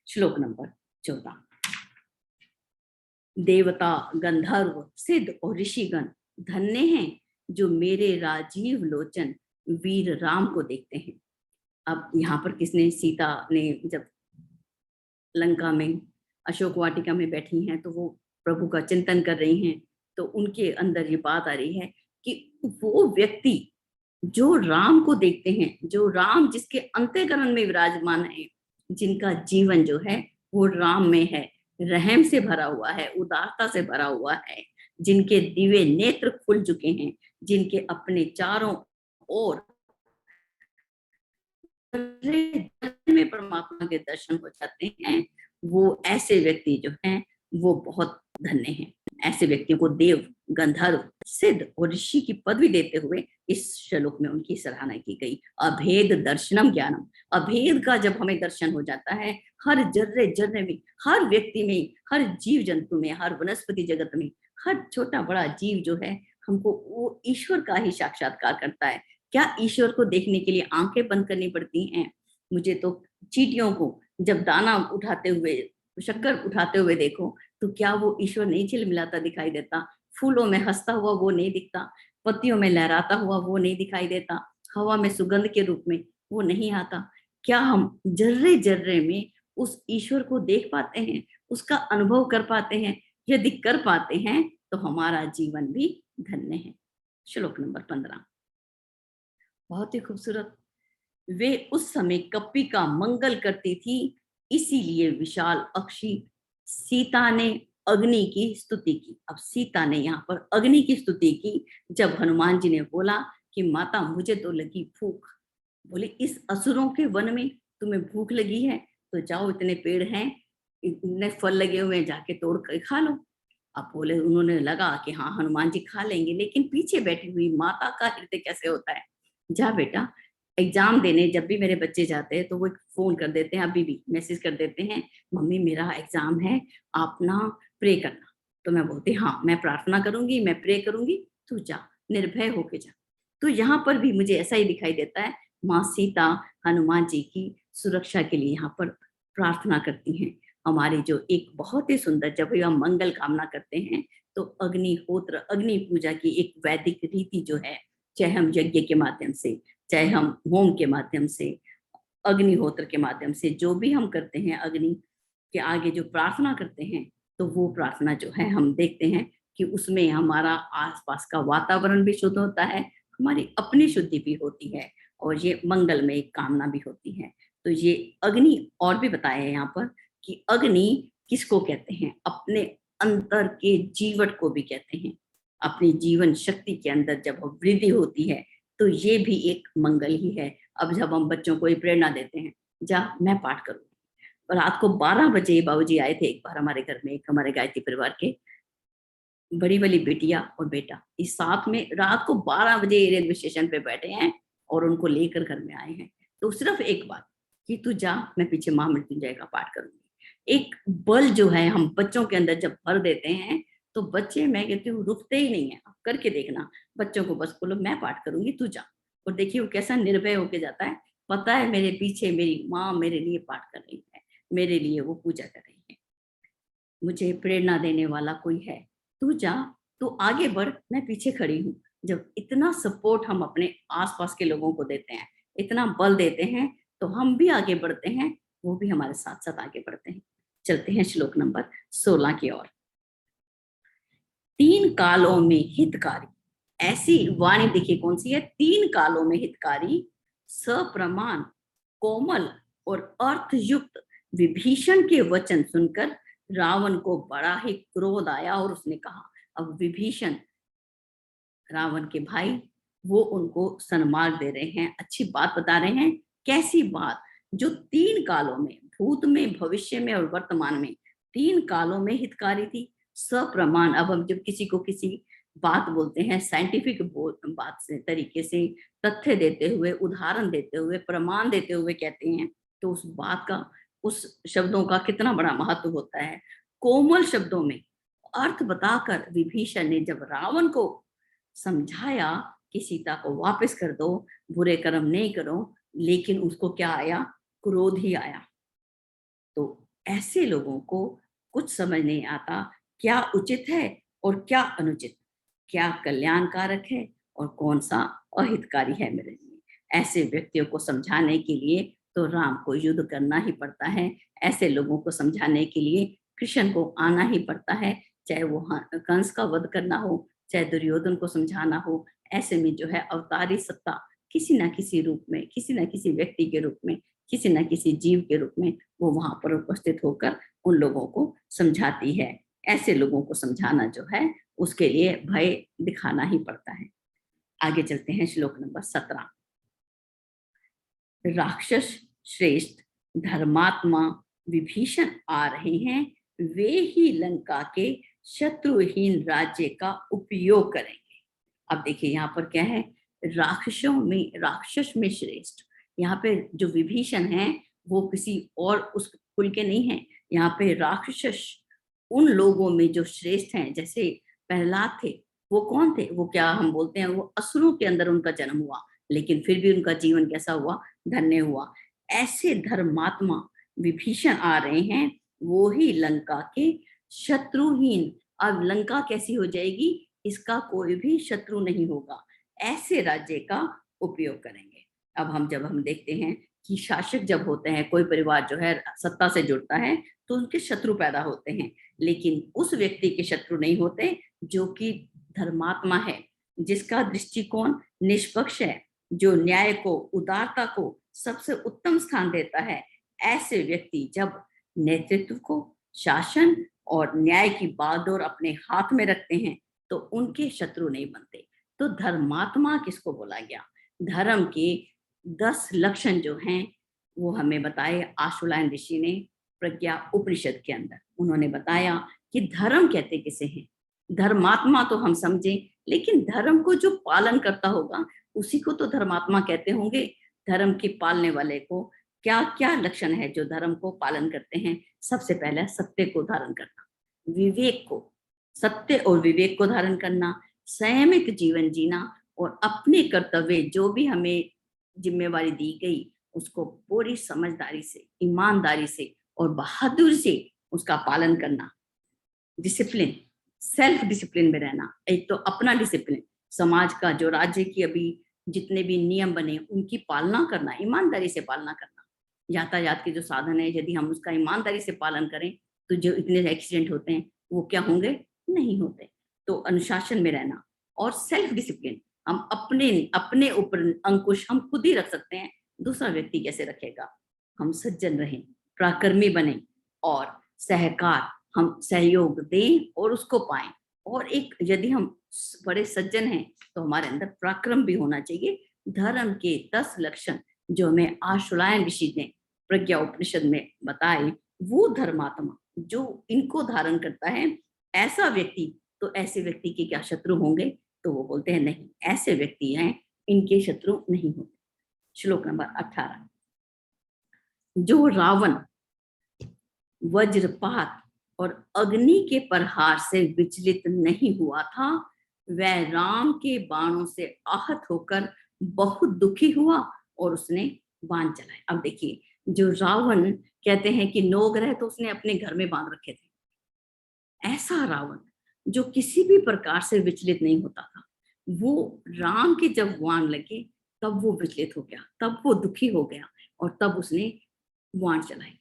Speaker 1: श्लोक नंबर 14। देवता, गंधर्व, सिद्ध और ऋषिगण धन्य हैं जो मेरे राजीव लोचन वीर राम को देखते हैं। अब यहाँ पर किसने, सीता ने जब लंका में अशोक वाटिका में बैठी हैं तो वो प्रभु का चिंतन कर रही हैं, तो उनके अंदर ये बात आ रही है कि वो व्यक्ति जो राम को देखते हैं, जो राम जिसके अंतःकरण में विराजमान है, जिनका जीवन जो है वो राम में है, रहम से भरा हुआ है, उदारता से भरा हुआ है, जिनके दिव्य नेत्र खुल चुके हैं, जिनके अपने चारों ओर में परमात्मा के दर्शन हो जाते हैं, वो ऐसे व्यक्ति जो हैं वो बहुत धन्य हैं। ऐसे व्यक्तियों को देव, गंधर्व, सिद्ध और ऋषि की पदवी देते हुए इस श्लोक में उनकी सराहना की गई। अभेद दर्शनम ज्ञानम, अभेद का जब हमें दर्शन हो जाता है, हर जर्रे जर्रे में, हर व्यक्ति में, हर जीव जंतु में, हर वनस्पति जगत में, हर छोटा बड़ा जीव जो है हमको वो ईश्वर का ही साक्षात्कार करता है। क्या ईश्वर को देखने के लिए आंखें बंद करनी पड़ती हैं? मुझे तो चींटियों को जब दाना उठाते हुए, शक्कर उठाते हुए देखो, तो क्या वो ईश्वर नहीं झिलमिलाता दिखाई देता? फूलों में हंसता हुआ वो नहीं दिखता, पत्तियों में लहराता हुआ वो नहीं दिखाई देता, हवा में सुगंध के रूप में वो नहीं आता? क्या हम जर्रे जर्रे में उस ईश्वर को देख पाते हैं, उसका अनुभव कर पाते हैं? यदि कर पाते हैं तो हमारा जीवन भी धन्य है। श्लोक नंबर 15 बहुत ही खूबसूरत। वे उस समय कपि का मंगल करती थी, इसीलिए विशाल अक्षी सीता ने अग्नि की स्तुति की। अब सीता ने यहाँ पर अग्नि की स्तुति की। जब हनुमान जी ने बोला कि माता मुझे तो लगी भूख, बोले इस असुरों के वन में तुम्हें भूख लगी है, तो जाओ इतने पेड़ हैं, इतने फल लगे हुए हैं, जाके तोड़ कर खा लो। अब बोले, उन्होंने लगा कि हाँ हनुमान जी खा लेंगे, लेकिन पीछे बैठी हुई माता का हृदय कैसे होता है। जा बेटा, एग्जाम देने जब भी मेरे बच्चे जाते हैं तो वो फोन कर देते हैं, अभी भी मैसेज कर देते हैं, मम्मी मेरा एग्जाम है, आप ना प्रे करना। तो मैं बोलती हाँ मैं प्रार्थना करूंगी, मैं प्रे करूंगी, तू जा, निर्भय होके जा। तो यहाँ पर भी मुझे ऐसा ही दिखाई देता है, माँ सीता हनुमान जी की सुरक्षा के लिए यहाँ पर प्रार्थना करती हैं। हमारी जो एक बहुत ही सुंदर, जब भी हम मंगल कामना करते हैं तो अग्निहोत्र, अग्नि पूजा की एक वैदिक रीति जो है, चाहे हम यज्ञ के माध्यम से, चाहे हम होम के माध्यम से, अग्निहोत्र के माध्यम से, जो भी हम करते हैं अग्नि के आगे जो प्रार्थना करते हैं, तो वो प्रार्थना जो है हम देखते हैं कि उसमें हमारा आसपास का वातावरण भी शुद्ध होता है, हमारी अपनी शुद्धि भी होती है, और ये मंगल में एक कामना भी होती है। तो ये अग्नि और भी बताया है यहाँ पर कि अग्नि किसको कहते हैं, अपने अंतर के जीवट को भी कहते हैं। अपनी जीवन शक्ति के अंदर जब वृद्धि होती है तो ये भी एक मंगल ही है। अब जब हम बच्चों को ये प्रेरणा देते हैं, जा मैं पाठ करूंगी, और रात को 12 बजे बाबूजी आए थे एक बार हमारे घर में, एक हमारे गायत्री परिवार के, बड़ी वाली बेटिया और बेटा इस साथ में रात को 12 बजे रेलवे स्टेशन पे बैठे हैं और उनको लेकर घर में आए हैं। तो सिर्फ एक बात कि तू जा, मैं पीछे माँ मृत्युंजय का पाठ करूंगी। एक बल जो है हम बच्चों के अंदर जब भर देते हैं तो बच्चे, मैं कहती हूँ, रुकते ही नहीं है। आप करके देखना, बच्चों को बस बोलो मैं पाठ करूंगी तू जा, और देखिए वो कैसा निर्भय होके जाता है। पता है मेरे पीछे मेरी माँ मेरे लिए पाठ कर रही है, मेरे लिए वो पूजा कर रही है, मुझे प्रेरणा देने वाला कोई है, तू जा, तू आगे बढ़, मैं पीछे खड़ी हूँ। जब इतना सपोर्ट हम अपने आसपास के लोगों को देते हैं, इतना बल देते हैं, तो हम भी आगे बढ़ते हैं, वो भी हमारे साथ साथ आगे बढ़ते हैं। चलते हैं श्लोक नंबर 16 की ओर। तीन कालों में हितकारी, ऐसी वाणी देखिए कौन सी है, तीन कालों में हितकारी, सप्रमाण, कोमल और अर्थयुक्त विभीषण के वचन सुनकर रावण को बड़ा ही क्रोध आया और उसने कहा, अब विभीषण रावण के भाई, वो उनको सन्मार्ग दे रहे हैं, अच्छी बात बता रहे हैं। कैसी बात? जो तीन कालों में, भूत में, भविष्य में और वर्तमान में, तीन कालों में हितकारी थी, सप्रमाण। अब हम जब किसी को किसी बात बोलते हैं, साइंटिफिक बात से, तरीके से, तथ्य देते हुए, उदाहरण देते हुए, प्रमाण देते हुए कहते हैं, तो उस बात का, उस शब्दों का कितना बड़ा महत्व होता है। कोमल शब्दों में अर्थ बताकर विभीषण ने जब रावण को समझाया कि सीता को वापस कर दो, बुरे कर्म नहीं करो, लेकिन उसको क्या आया, क्रोध ही आया। तो ऐसे लोगों को कुछ समझ नहीं आता, क्या उचित है और क्या अनुचित, क्या कल्याणकारक है और कौन सा अहितकारी है मेरे लिए। ऐसे व्यक्तियों को समझाने के लिए तो राम को युद्ध करना ही पड़ता है, ऐसे लोगों को समझाने के लिए कृष्ण को आना ही पड़ता है, चाहे वो कंस का वध करना हो, चाहे दुर्योधन को समझाना हो। ऐसे में जो है अवतारी सत्ता किसी ना किसी रूप में, किसी ना किसी व्यक्ति के रूप में, किसी ना किसी जीव के रूप में वो वहां पर उपस्थित होकर उन लोगों को समझाती है। ऐसे लोगों को समझाना जो है उसके लिए भय दिखाना ही पड़ता है। आगे चलते हैं श्लोक नंबर 17। राक्षस श्रेष्ठ धर्मात्मा विभीषण आ रहे हैं, वे ही लंका के शत्रुहीन राज्य का उपयोग करेंगे। अब देखिए यहाँ पर क्या है, राक्षस में श्रेष्ठ। यहाँ पे जो विभीषण हैं वो किसी और उस कुल के नहीं है। यहाँ पे राक्षस उन लोगों में जो श्रेष्ठ हैं, जैसे प्रहलाद थे, वो कौन थे, वो क्या हम बोलते हैं, वो असुरों के अंदर उनका जन्म हुआ, लेकिन फिर भी उनका जीवन कैसा हुआ, धन्य हुआ। ऐसे धर्मात्मा विभीषण आ रहे हैं, वो ही लंका के शत्रुहीन। अब लंका कैसी हो जाएगी, इसका कोई भी शत्रु नहीं होगा, ऐसे राज्य का उपयोग करेंगे। अब जब हम देखते हैं कि शासक जब होते हैं, कोई परिवार जो है सत्ता से जुड़ता है, तो उनके शत्रु पैदा होते हैं, लेकिन उस व्यक्ति के शत्रु नहीं होते जो कि धर्मात्मा है, जिसका दृष्टिकोण निष्पक्ष है, जो न्याय को, उदारता को सबसे उत्तम स्थान देता है। ऐसे व्यक्ति जब नेतृत्व को, शासन और न्याय की बागडोर अपने हाथ में रखते हैं, तो उनके शत्रु नहीं बनते। तो धर्मात्मा किसको बोला गया, धर्म के 10 लक्षण जो हैं वो हमें बताए आशुलायन ऋषि ने प्रज्ञा उपनिषद के अंदर। उन्होंने बताया कि धर्म कहते किसे हैं, धर्मात्मा तो हम समझे, लेकिन धर्म को जो पालन करता होगा उसी को तो धर्मात्मा कहते होंगे। धर्म के पालने वाले को क्या क्या लक्षण है जो धर्म को पालन करते हैं। सबसे पहले सत्य को धारण करना, विवेक को, सत्य और विवेक को धारण करना, संयमित जीवन जीना और अपने कर्तव्य जो भी हमें जिम्मेवारी दी गई उसको पूरी समझदारी से, ईमानदारी से और बहादुरी से उसका पालन करना। डिसिप्लिन, सेल्फ डिसिप्लिन में रहना। एक तो अपना डिसिप्लिन, समाज का जो राज्य की अभी जितने भी नियम बने उनकी पालना करना, ईमानदारी से पालना करना। यातायात के जो साधन है यदि हम उसका ईमानदारी से पालन करें तो जो इतने एक्सीडेंट होते हैं वो क्या होंगे, नहीं होते। तो अनुशासन में रहना और सेल्फ डिसिप्लिन, हम अपने ऊपर अंकुश हम खुद ही रख सकते हैं, दूसरा व्यक्ति कैसे रखेगा। हम सज्जन रहें, प्राकर्मी बने और सहकार, हम सहयोग दें और उसको पाएं। और एक यदि हम बड़े सज्जन हैं तो हमारे अंदर पराक्रम भी होना चाहिए। धर्म के 10 लक्षण जो हमें आशुलायन ऋषि ने प्रज्ञा उपनिषद में बताए, वो धर्मात्मा जो इनको धारण करता है, ऐसा व्यक्ति, तो ऐसे व्यक्ति के क्या शत्रु होंगे, तो वो बोलते हैं नहीं, ऐसे व्यक्ति हैं, इनके शत्रु नहीं होते। श्लोक नंबर 18, जो रावण वज्रपात और अग्नि के प्रहार से विचलित नहीं हुआ था, वह राम के बाणों से आहत होकर बहुत दुखी हुआ और उसने बाण चलाए। अब देखिए, जो रावण कहते हैं कि 9 ग्रह तो उसने अपने घर में बांध रखे थे, ऐसा रावण जो किसी भी प्रकार से विचलित नहीं होता था, वो राम के जब बाण लगे तब वो विचलित हो गया, तब वो दुखी हो गया और तब उसने बाण चलाए।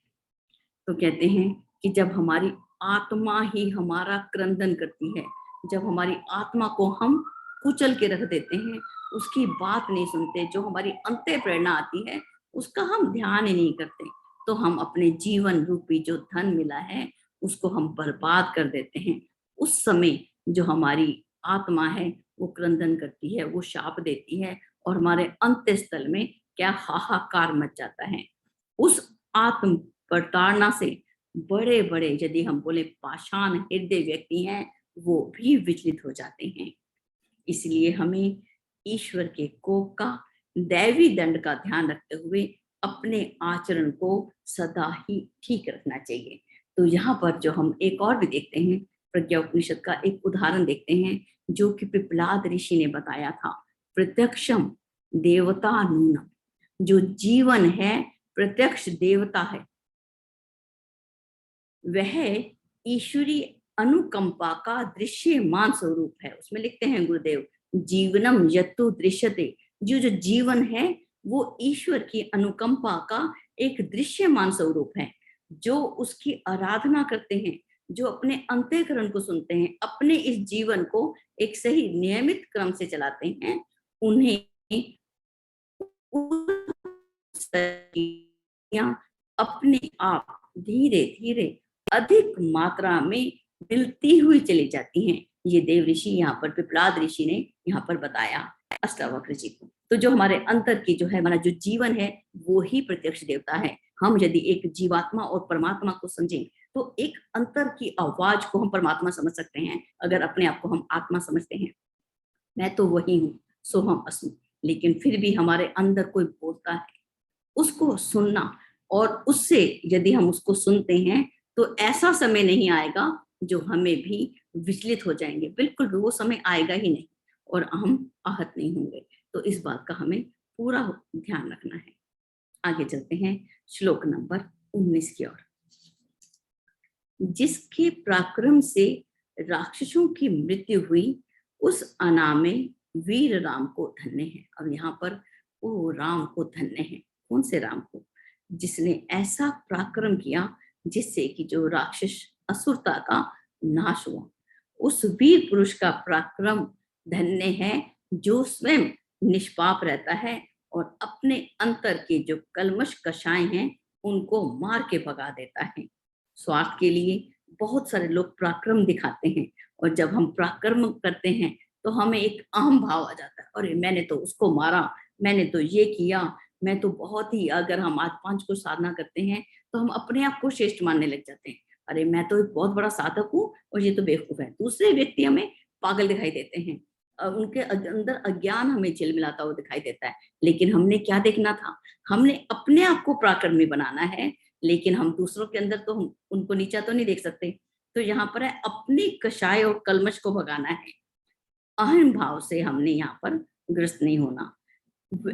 Speaker 1: तो कहते हैं कि जब हमारी आत्मा ही हमारा क्रंदन करती है, जब हमारी आत्मा को हम कुचल के रख देते हैं, उसकी बात नहीं सुनते, जो हमारी अंत्य प्रेरणा आती है उसका हम ध्यान ही नहीं करते, तो हम अपने जीवन रूपी जो धन मिला है उसको हम बर्बाद कर देते हैं। उस समय जो हमारी आत्मा है वो क्रंदन करती है, वो शाप देती है और हमारे अंत्य स्थल में क्या हाहाकार मच जाता है। उस आत्म प्रताड़ना से बड़े बड़े यदि हम बोले पाषाण हृदय व्यक्ति हैं वो भी विचलित हो जाते हैं। इसलिए हमें ईश्वर के कोप का, दैवी दंड का ध्यान रखते हुए अपने आचरण को सदा ही ठीक रखना चाहिए। तो यहाँ पर जो हम एक और भी देखते हैं, प्रज्ञा उपनिषद का एक उदाहरण देखते हैं जो कि पिपलाद ऋषि ने बताया था। प्रत्यक्षम देवता नूनम, जो जीवन है प्रत्यक्ष देवता है, वह ईश्वरी अनुकंपा का दृश्यमान स्वरूप है। उसमें लिखते हैं गुरुदेव, जीवनम यत्तु दृश्यते, जो जीवन है वो ईश्वर की अनुकंपा का एक दृश्यमान स्वरूप है। जो उसकी आराधना करते हैं, जो अपने अंतःकरण को सुनते हैं, अपने इस जीवन को एक सही नियमित क्रम से चलाते हैं, उन्हें अपने आप धीरे धीरे अधिक मात्रा में मिलती हुई चली जाती हैं। ये देव ऋषि यहाँ पर पिपलाद ऋषि ने यहाँ पर बताया अष्टावक्र जी को। तो जो हमारे अंतर की जो है हमारा जो जीवन है वो ही प्रत्यक्ष देवता है। हम यदि एक जीवात्मा और परमात्मा को समझें तो एक अंतर की आवाज को हम परमात्मा समझ सकते हैं। अगर अपने आप को हम आत्मा समझते हैं, मैं तो वही हूँ, सोहम अस्मि, लेकिन फिर भी हमारे अंदर कोई बोलता है, उसको सुनना, और उससे यदि हम उसको सुनते हैं तो ऐसा समय नहीं आएगा जो हमें भी विचलित हो जाएंगे, बिल्कुल भी वो समय आएगा ही नहीं और हम आहत नहीं होंगे। तो इस बात का हमें पूरा ध्यान रखना है। आगे चलते हैं श्लोक नंबर 19 की ओर। जिसके पराक्रम से राक्षसों की मृत्यु हुई उस अनामे वीर राम को धन्य है। अब यहाँ पर वो राम को धन्य है। कौन से राम को? जिसने ऐसा पराक्रम किया जिससे कि जो राक्षस असुरता का नाश हुआ। उस वीर पुरुष का पराक्रम धन्य है जो स्वयं निष्पाप रहता है और अपने अंतर के जो कलमश कषाय हैं उनको मार के भगा देता है। स्वार्थ के लिए बहुत सारे लोग पराक्रम दिखाते हैं, और जब हम पराक्रम करते हैं तो हमें एक अहम भाव आ जाता है, अरे मैंने तो उसको मारा, मैंने तो ये किया, मैं तो बहुत ही, अगर हम आज पांच को साधना करते हैं तो हम अपने आप को श्रेष्ठ मानने लग जाते हैं। अरे मैं तो एक बहुत बड़ा साधक हूँ और ये तो बेवकूफ है। दूसरे व्यक्ति हमें पागल दिखाई देते हैं, उनके अंदर अज्ञान हमें झिलमिलाता हुआ दिखाई देता है। लेकिन हमने क्या देखना था? हमने अपने आप को पराक्रमी बनाना है, लेकिन हम दूसरों के अंदर तो हम उनको नीचा तो नहीं देख सकते। तो यहाँ पर है अपने कषाय और कलमश को भगाना है। अहम भाव से हमने यहाँ पर ग्रस्त नहीं होना।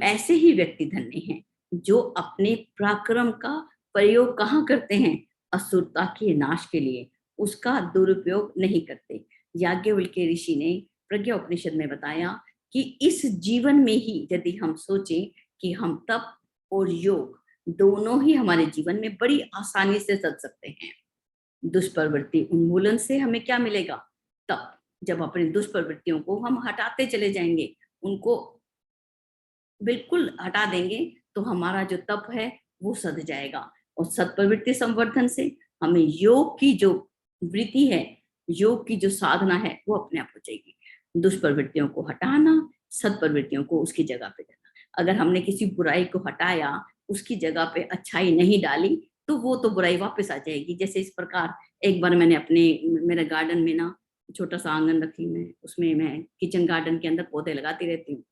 Speaker 1: ऐसे ही व्यक्ति धन्य हैं जो अपने पराक्रम का प्रयोग कहाँ करते हैं? असुरता के नाश के लिए, उसका दुरुपयोग नहीं करते। याज्ञवल्क्य ऋषि ने प्रज्ञा उपनिषद में बताया कि इस जीवन में ही यदि हम सोचें कि हम तप और योग दोनों ही हमारे जीवन में बड़ी आसानी से चल सकते हैं। दुष्प्रवृत्ति उन्मूलन से हमें क्या मिलेगा? तप। जब अपनी दुष्प्रवृत्तियों को हम हटाते चले जाएंगे, उनको बिल्कुल हटा देंगे, तो हमारा जो तप है वो सध जाएगा। और सत्प्रवृत्ति संवर्धन से हमें योग की जो वृत्ति है, योग की जो साधना है वो अपने आप हो जाएगी। दुष्प्रवृत्तियों को हटाना, सत्प्रवृत्तियों को उसकी जगह पे देना। अगर हमने किसी बुराई को हटाया, उसकी जगह पे अच्छाई नहीं डाली, तो वो तो बुराई वापस आ जाएगी। जैसे इस प्रकार एक बार मैंने अपने मेरे गार्डन में ना छोटा सा आंगन रखी, मैं उसमें मैं किचन गार्डन के अंदर पौधे लगाती रहती हूँ।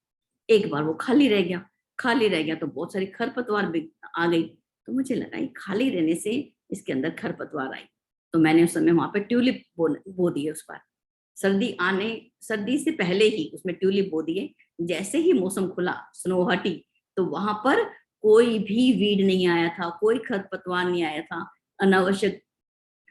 Speaker 1: एक बार वो खाली रह गया, खाली रह गया तो बहुत सारी खरपतवार भी आ गई। तो मुझे लगा ये खाली रहने से इसके अंदर खरपतवार आई। तो मैंने उस समय वहां पे ट्यूलिप बो दिए उस पर। सर्दी से पहले ही उसमें ट्यूलिप बो दिए। जैसे ही मौसम खुला, स्नो हटी, तो वहां पर कोई भी वीड नहीं आया था, कोई खरपतवार नहीं आया था, अनावश्यक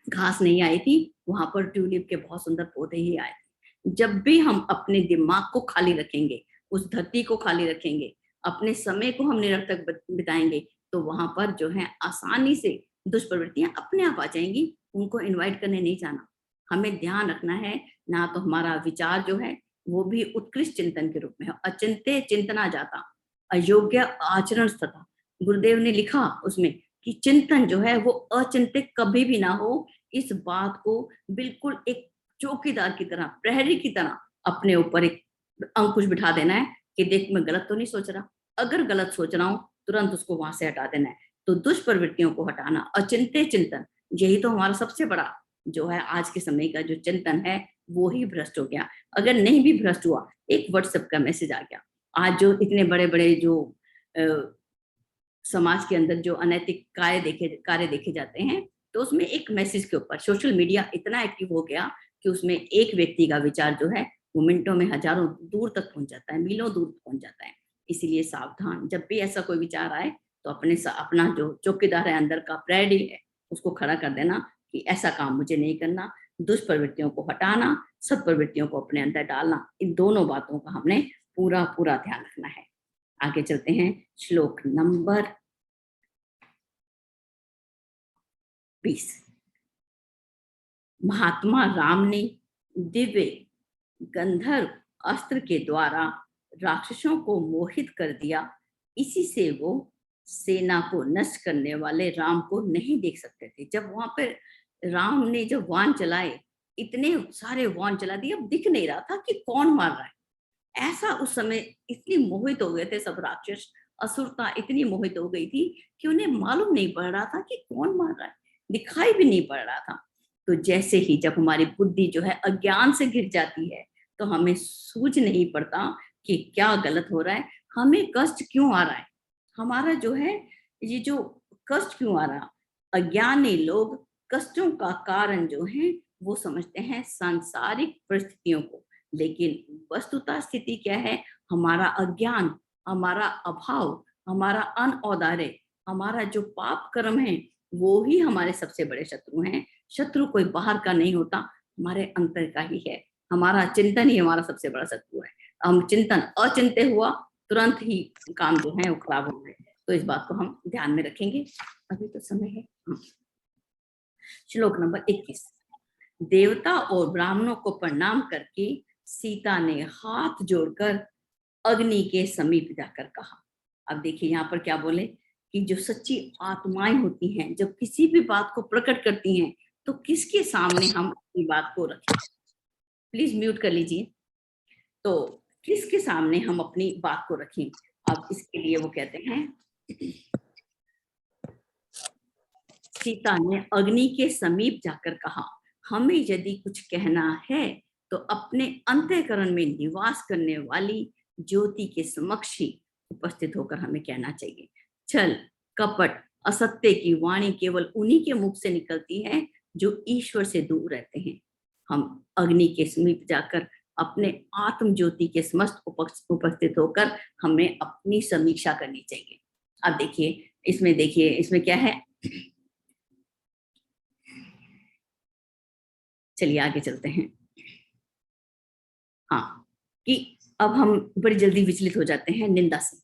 Speaker 1: घास नहीं आई थी। वहां पर ट्यूलिप के बहुत सुंदर पौधे ही आए थे। जब भी हम अपने दिमाग को खाली रखेंगे, उस धरती को खाली रखेंगे, अपने समय को हम निरर्थक बिताएंगे, तो वहां पर जो है आसानी से दुष्प्रवृत्तियां अपने आप आ जाएंगी। उनको इनवाइट करने नहीं जाना। हमें ध्यान रखना है ना, तो हमारा विचार जो है वो भी उत्कृष्ट चिंतन के रूप में है। अचिंत्य चिंतना जाता, अयोग्य आचरण तथा। गुरुदेव ने लिखा उसमें कि चिंतन जो है वो अचिंत्य कभी भी ना हो। इस बात को बिल्कुल एक चौकीदार की तरह, प्रहरी की तरह अपने ऊपर एक अंकुश बिठा देना है कि देख मैं गलत तो नहीं सोच रहा। अगर गलत सोच रहा हूं, तुरंत उसको वहां से हटा देना है। तो दुष्प्रवृत्तियों को हटाना, अचिंत्य चिंतन, यही तो हमारा सबसे बड़ा जो है आज के समय का जो चिंतन है वो ही भ्रष्ट हो गया। अगर नहीं भी भ्रष्ट हुआ, एक व्हाट्सएप का मैसेज आ गया। आज जो इतने बड़े बड़े जो समाज के अंदर जो अनैतिक कार्य देखे जाते हैं, तो उसमें एक मैसेज के ऊपर सोशल मीडिया इतना एक्टिव हो गया कि उसमें एक व्यक्ति का विचार जो है वो मिनटों में हजारों दूर तक पहुंच जाता है, मीलों दूर पहुंच जाता है। इसीलिए सावधान, जब भी ऐसा कोई विचार आए तो अपना जो चौकीदार है अंदर का, प्रहरी है, उसको खड़ा कर देना कि ऐसा काम मुझे नहीं करना। दुष्प्रवृत्तियों को हटाना, सत्प्रवृत्तियों को अपने अंदर डालना, इन दोनों बातों का हमने पूरा पूरा ध्यान रखना है। आगे चलते हैं श्लोक नंबर 20। महात्मा राम ने दिव्य गंधर्व अस्त्र के द्वारा राक्षसों को मोहित कर दिया। इसी से वो सेना को नष्ट करने वाले राम को नहीं देख सकते थे। जब वहां पर राम ने जब वाण चलाए, इतने सारे वाण चला दिए, अब दिख नहीं रहा था कि कौन मार रहा है। ऐसा उस समय इतनी मोहित हो गए थे सब राक्षस, असुरता इतनी मोहित हो गई थी कि उन्हें मालूम नहीं पड़ रहा था कि कौन मार रहा है, दिखाई भी नहीं पड़ रहा था। तो जैसे ही जब हमारी बुद्धि जो है अज्ञान से घिर जाती है, तो हमें सूझ नहीं पड़ता कि क्या गलत हो रहा है, हमें कष्ट क्यों आ रहा है, हमारा जो है ये जो कष्ट क्यों आ रहा। अज्ञानी लोग कष्टों का कारण जो है वो समझते हैं सांसारिक परिस्थितियों को, लेकिन वस्तुतः स्थिति क्या है, हमारा अज्ञान, हमारा अभाव, हमारा अनौदार्य, हमारा जो पाप कर्म है, वो ही हमारे सबसे बड़े शत्रु हैं। शत्रु कोई बाहर का नहीं होता, हमारे अंतर का ही है। हमारा चिंतन ही हमारा सबसे बड़ा शत्रु है। हम चिंतन अचिंत्य हुआ, तुरंत ही काम जो है वो खराब हो गए। तो इस बात को हम ध्यान में रखेंगे। अभी तो समय है। श्लोक नंबर 21। देवता और ब्राह्मणों को प्रणाम करके सीता ने हाथ जोड़कर अग्नि के समीप जाकर कहा। अब देखिए यहाँ पर क्या बोले कि जो सच्ची आत्माएं होती हैं, जब किसी भी बात को प्रकट करती हैं, तो किसके सामने हम अपनी बात को रखें। प्लीज म्यूट कर लीजिए। तो किसके सामने हम अपनी बात को रखें। अब इसके लिए वो कहते हैं, सीता ने अग्नि के समीप जाकर कहा, हमें यदि कुछ कहना है तो अपने अंतःकरण में निवास करने वाली ज्योति के समक्ष ही उपस्थित होकर हमें कहना चाहिए। छल, कपट, असत्य की वाणी केवल उन्हीं के मुख से निकलती है जो ईश्वर से दूर रहते हैं। हम अग्नि के समीप जाकर अपने आत्म ज्योति के समस्त उपस्थित होकर हमें अपनी समीक्षा करनी चाहिए। अब देखिए इसमें क्या है। चलिए आगे चलते हैं। हाँ, कि अब हम बड़ी जल्दी विचलित हो जाते हैं निंदा से।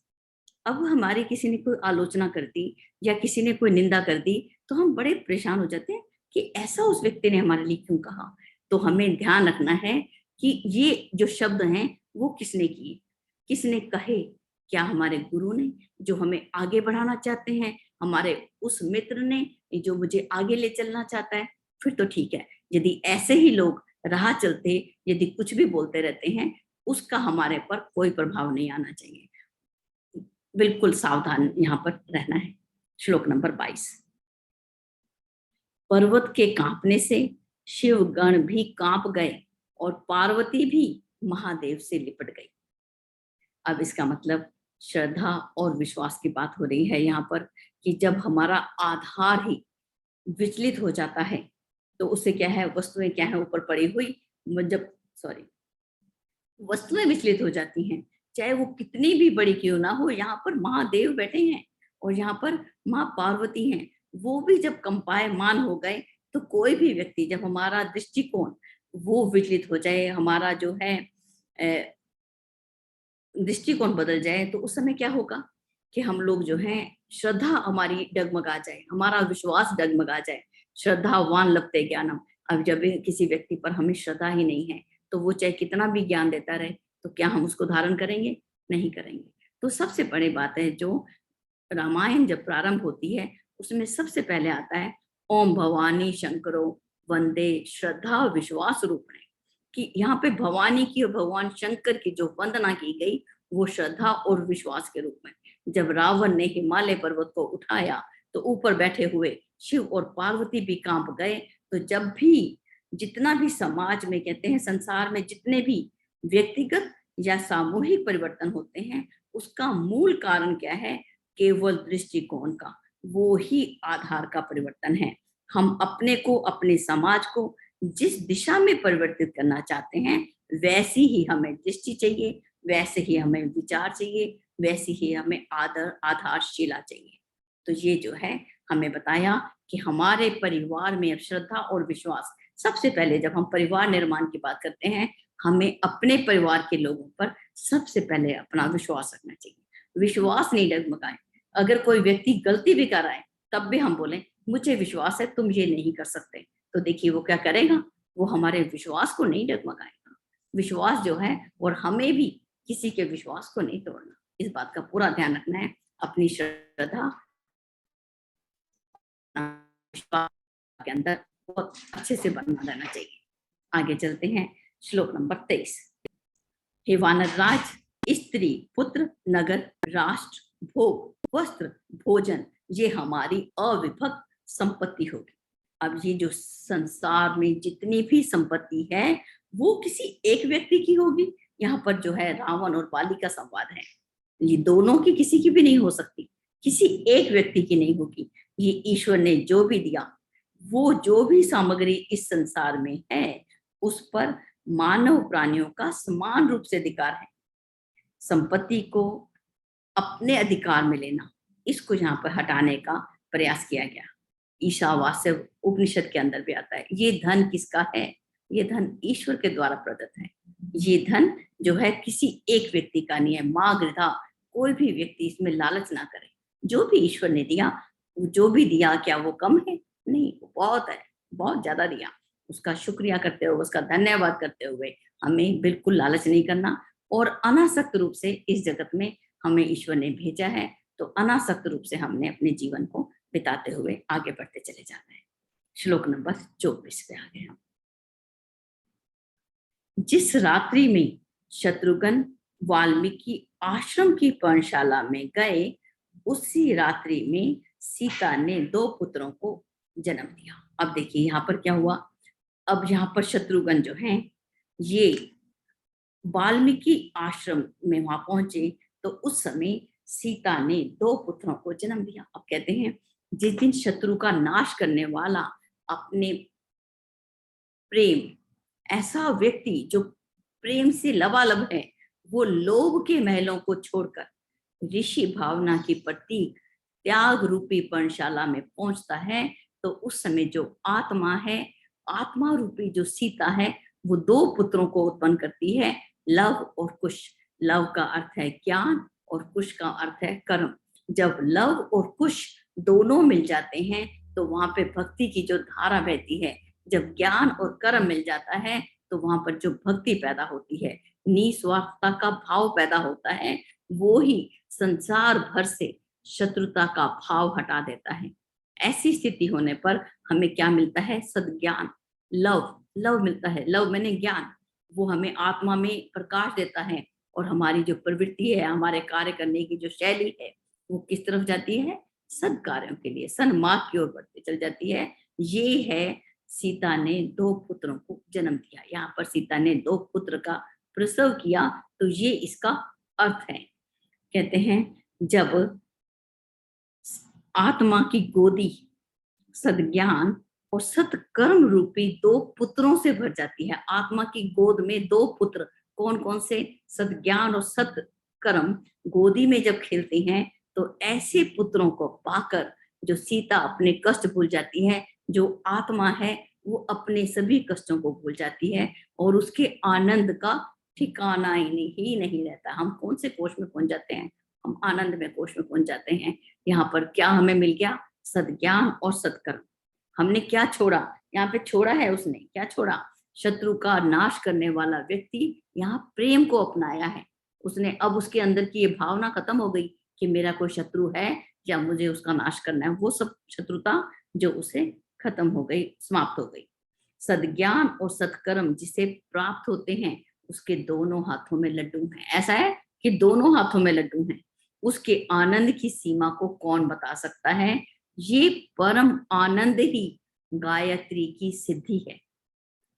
Speaker 1: अब हमारी किसी ने कोई आलोचना कर दी या किसी ने कोई निंदा कर दी, तो हम बड़े परेशान हो जाते हैं कि ऐसा उस व्यक्ति ने हमारे लिए क्यों कहा। तो हमें ध्यान रखना है कि ये जो शब्द हैं वो किसने किए, किसने कहे। क्या हमारे गुरु ने जो हमें आगे बढ़ाना चाहते हैं, हमारे उस मित्र ने जो मुझे आगे ले चलना चाहता है, फिर तो ठीक है। यदि ऐसे ही लोग राह चलते यदि कुछ भी बोलते रहते हैं, उसका हमारे पर कोई प्रभाव नहीं आना चाहिए। बिल्कुल सावधान यहाँ पर रहना है। श्लोक नंबर 22। पर्वत के कांपने से शिव गण भी कांप गए और पार्वती भी महादेव से लिपट गई। अब इसका मतलब श्रद्धा और विश्वास की बात हो रही है यहाँ पर, कि जब हमारा आधार ही विचलित हो जाता है, तो उससे क्या है, वस्तुएं क्या है ऊपर पड़ी हुई, जब वस्तुएं विचलित हो जाती हैं, चाहे वो कितनी भी बड़ी क्यों ना हो। यहाँ पर महादेव बैठे हैं और यहाँ पर माँ पार्वती हैं, वो भी जब कंपायमान हो गए, तो कोई भी व्यक्ति, जब हमारा दृष्टिकोण वो विचलित हो जाए, हमारा जो है दृष्टिकोण बदल जाए, तो उस समय क्या होगा कि हम लोग जो हैं, श्रद्धा हमारी डगमगा जाए, हमारा विश्वास डगमगा जाए। श्रद्धावान लभते ज्ञानम। अब जब किसी व्यक्ति पर हमें श्रद्धा ही नहीं है, तो वो चाहे कितना भी ज्ञान देता रहे, तो क्या हम उसको धारण करेंगे? नहीं करेंगे। तो सबसे बड़ी बात है, जो रामायण जब प्रारंभ होती है, उसमें सबसे पहले आता है ओम भवानी शंकरो वंदे श्रद्धा विश्वास रूपणे। कि यहाँ पे भवानी की और भगवान शंकर की जो वंदना की गई, वो श्रद्धा और विश्वास के रूप में। जब रावण ने हिमालय पर्वत को उठाया, तो ऊपर बैठे हुए शिव और पार्वती भी कांप गए। तो जब भी जितना भी समाज में कहते हैं, संसार में जितने भी व्यक्तिगत या सामूहिक परिवर्तन होते हैं, उसका मूल कारण क्या है? केवल दृष्टिकोण का, वो ही आधार का परिवर्तन है। हम अपने को, अपने समाज को जिस दिशा में परिवर्तित करना चाहते हैं, वैसी ही हमें दृष्टि चाहिए, वैसे ही हमें विचार चाहिए, वैसी ही हमें आधारशिला चाहिए। तो ये जो है हमें बताया कि हमारे परिवार में अब श्रद्धा और विश्वास, सबसे पहले जब हम परिवार निर्माण की बात करते हैं, हमें अपने परिवार के लोगों पर सबसे पहले अपना विश्वास रखना चाहिए। विश्वास नहीं डगमगाए। अगर कोई व्यक्ति गलती भी कर रहा है, तब भी हम बोलें मुझे विश्वास है तुम ये नहीं कर सकते, तो देखिए वो क्या करेगा, वो हमारे विश्वास को नहीं डगमगाएगा। विश्वास जो है, और हमें भी किसी के विश्वास को नहीं तोड़ना, इस बात का पूरा ध्यान रखना है। अपनी श्रद्धा विश्वास के अंदर बहुत अच्छे से बना रहना चाहिए। आगे चलते हैं। श्लोक नंबर 23। हे वानर राज, स्त्री, पुत्र, नगर, राष्ट्र, भोग, वस्त्र, भोजन, ये हमारी अविभक्त संपत्ति होगी। अब ये जो संसार में जितनी भी संपत्ति है वो किसी एक व्यक्ति की होगी। यहाँ पर जो है रावण और बाली का संवाद है, ये दोनों की किसी की भी नहीं हो सकती, किसी एक व्यक्ति की नहीं होगी। ये ईश्वर ने जो भी दिया, वो जो भी सामग्री इस संसार में है, उस पर मानव प्राणियों का समान रूप से अधिकार है। संपत्ति को अपने अधिकार में लेना, इसको यहाँ पर हटाने का प्रयास किया गया। ईशावास्य उपनिषद के अंदर भी आता है। ये धन किसका है? ये धन ईश्वर के द्वारा प्रदत्त है। ये धन जो है किसी एक व्यक्ति का नहीं है। माँ गृधा, कोई भी व्यक्ति इसमें लालच ना करे। जो भी ईश्वर ने दिया, जो भी दिया, क्या वो कम है? नहीं, वो बहुत है, बहुत ज्यादा दिया। उसका शुक्रिया करते हुए, उसका धन्यवाद करते हुए हमें बिल्कुल लालच नहीं करना, और अनासक्त रूप से इस जगत में हमें ईश्वर ने भेजा है, तो अनासक्त रूप से हमने अपने जीवन को बिताते हुए आगे बढ़ते चले जाना है। श्लोक नंबर 24 पे आ गए हम। जिस रात्रि में शत्रुघ्न वाल्मीकि आश्रम की पर्णशाला में गए, उसी रात्रि में सीता ने 2 पुत्रों को जन्म दिया। अब देखिए यहाँ पर क्या हुआ। अब यहाँ पर शत्रुघ्न जो हैं, ये वाल्मीकि आश्रम में वहां पहुंचे, तो उस समय सीता ने 2 पुत्रों को जन्म दिया। अब कहते हैं जिस दिन शत्रु का नाश करने वाला अपने प्रेम, ऐसा व्यक्ति जो प्रेम से लबालब है, वो लोभ के महलों को छोड़कर ऋषि भावना की प्रतीक त्याग रूपी पर्णशाला में पहुंचता है, तो उस समय जो आत्मा है, आत्मा रूपी जो सीता है, वो 2 पुत्रों को उत्पन्न करती है, लव और कुश। लव का अर्थ है ज्ञान और कुश का अर्थ है कर्म। जब लव और कुश दोनों मिल जाते हैं तो वहां पे भक्ति की जो धारा बहती है। जब ज्ञान और कर्म मिल जाता है तो वहां पर जो भक्ति पैदा होती है, निस्वार्थता का भाव पैदा होता है, वो ही संसार भर से शत्रुता का भाव हटा देता है। ऐसी स्थिति होने पर हमें क्या मिलता है? सद्ज्ञान, लव। लव मिलता है, लव मैंने ज्ञान, वो हमें आत्मा में प्रकाश देता है, और हमारी जो प्रवृत्ति है, हमारे कार्य करने की जो शैली है, वो किस तरफ जाती है? सद्कार्यों के लिए, सन्मार्ग की ओर बढ़ती चल जाती है। ये है सीता ने 2 पुत्रों को जन्म दिया। यहाँ पर सीता ने 2 पुत्र का प्रसव किया, तो ये इसका अर्थ है। कहते हैं जब आत्मा की गोदी सद्ज्ञान और सत्कर्म रूपी 2 पुत्रों से भर जाती है। आत्मा की गोद में 2 पुत्र, कौन कौन से? सद्ज्ञान और सत्कर्म गोदी में जब खेलते हैं, तो ऐसे पुत्रों को पाकर जो सीता अपने कष्ट भूल जाती है, जो आत्मा है वो अपने सभी कष्टों को भूल जाती है, और उसके आनंद का ठिकाना ही नहीं रहता। हम कौन से कोष में पहुंच जाते हैं? हम आनंद में कोष में पहुंच जाते हैं। यहाँ पर क्या हमें मिल गया? सद्ज्ञान और सत्कर्म। हमने क्या छोड़ा? यहाँ पे छोड़ा है उसने, क्या छोड़ा? शत्रु का नाश करने वाला व्यक्ति यहाँ प्रेम को अपनाया है उसने। अब उसके अंदर की ये भावना खत्म हो गई कि मेरा कोई शत्रु है या मुझे उसका नाश करना है। वो सब शत्रुता जो उसे खत्म हो गई, समाप्त हो गई। सद्ज्ञान और सत्कर्म जिसे प्राप्त होते हैं, उसके दोनों हाथों में लड्डू हैं। ऐसा है कि दोनों हाथों में लड्डू हैं। उसके आनंद की सीमा को कौन बता सकता है? ये परम आनंद ही गायत्री की सिद्धि है।